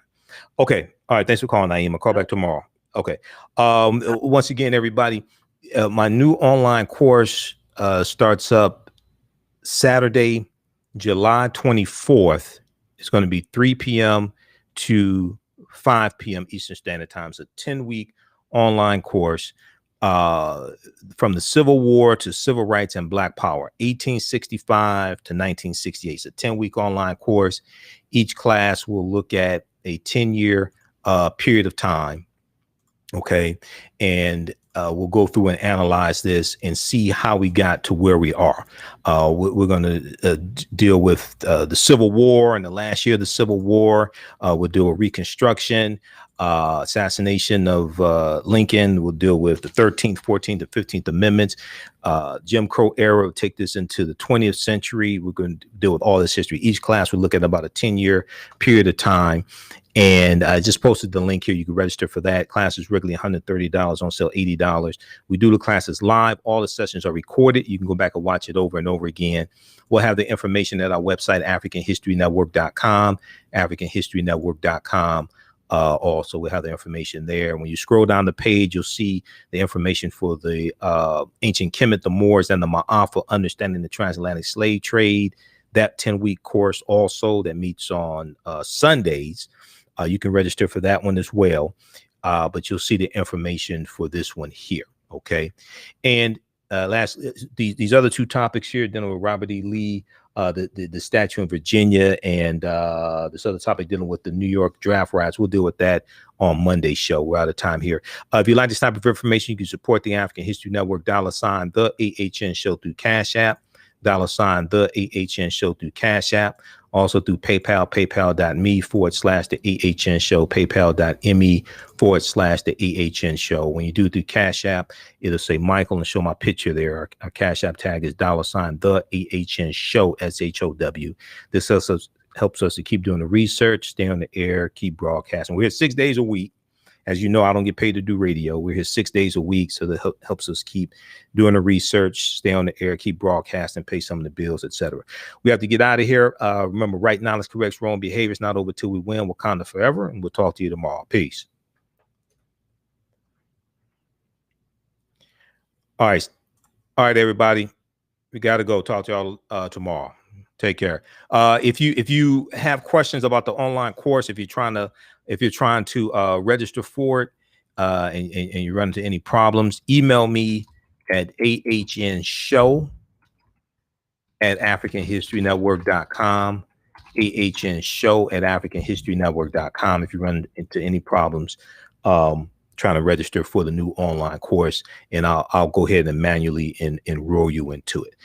Okay. All right. Thanks for calling, Naeem. I'll call back tomorrow. Okay. Once again, everybody, my new online course starts up Saturday, July 24th. It's going to be 3 p.m. to 5 p.m. Eastern Standard Time. It's a 10-week online course from the Civil War to Civil Rights and Black Power, 1865 to 1968. It's a 10-week online course. Each class will look at a 10-year period of time. Okay. And we'll go through and analyze this and see how we got to where we are. We're going to deal with the Civil War and the last year of the Civil War. We'll do a Reconstruction, assassination of Lincoln. We'll deal with the 13th, 14th, and 15th Amendments. Jim Crow era. We'll take this into the 20th century. We're going to deal with all this history. Each class will look at about a 10-year period of time. And I just posted the link here. You can register for that. Class is regularly $130, on sale $80. We do the classes live. All the sessions are recorded. You can go back and watch it over and over again. We'll have the information at our website, AfricanHistoryNetwork.com, AfricanHistoryNetwork.com. Also, we'll have the information there. When you scroll down the page, you'll see the information for the ancient Kemet, the Moors, and the Ma'afa, understanding the transatlantic slave trade. That 10-week course also that meets on Sundays. You can register for that one as well, but you'll see the information for this one here. Okay. And last, these other two topics here, dealing with Robert E. Lee, the statue in Virginia, and this other topic dealing with the New York Draft Riots. We'll deal with that on Monday's show. We're out of time here. If you'd like this type of information, you can support the African History Network, $ the AHN show through Cash App, $ the AHN show through Cash App. Also through PayPal, paypal.me/the AHN show, paypal.me/the AHN show. When you do it through Cash App, it'll say Michael and show my picture there. Our Cash App tag is $ the AHN show, SHOW. This helps us to keep doing the research, stay on the air, keep broadcasting. We're here 6 days a week. As you know, I don't get paid to do radio. We're here 6 days a week, so that helps us keep doing the research, stay on the air, keep broadcasting, pay some of the bills, etc. We have to get out of here. Remember, right knowledge corrects wrong behavior. It's not over till we win. Wakanda forever, and we'll talk to you tomorrow. Peace. All right, everybody. We got to go. Talk to y'all tomorrow. Take care. If you have questions about the online course, if you're trying to register for it, and you run into any problems, email me at ahnshow@africanhistorynetwork.com, ahnshow@africanhistorynetwork.com. If you run into any problems trying to register for the new online course, and I'll go ahead and manually enroll you into it.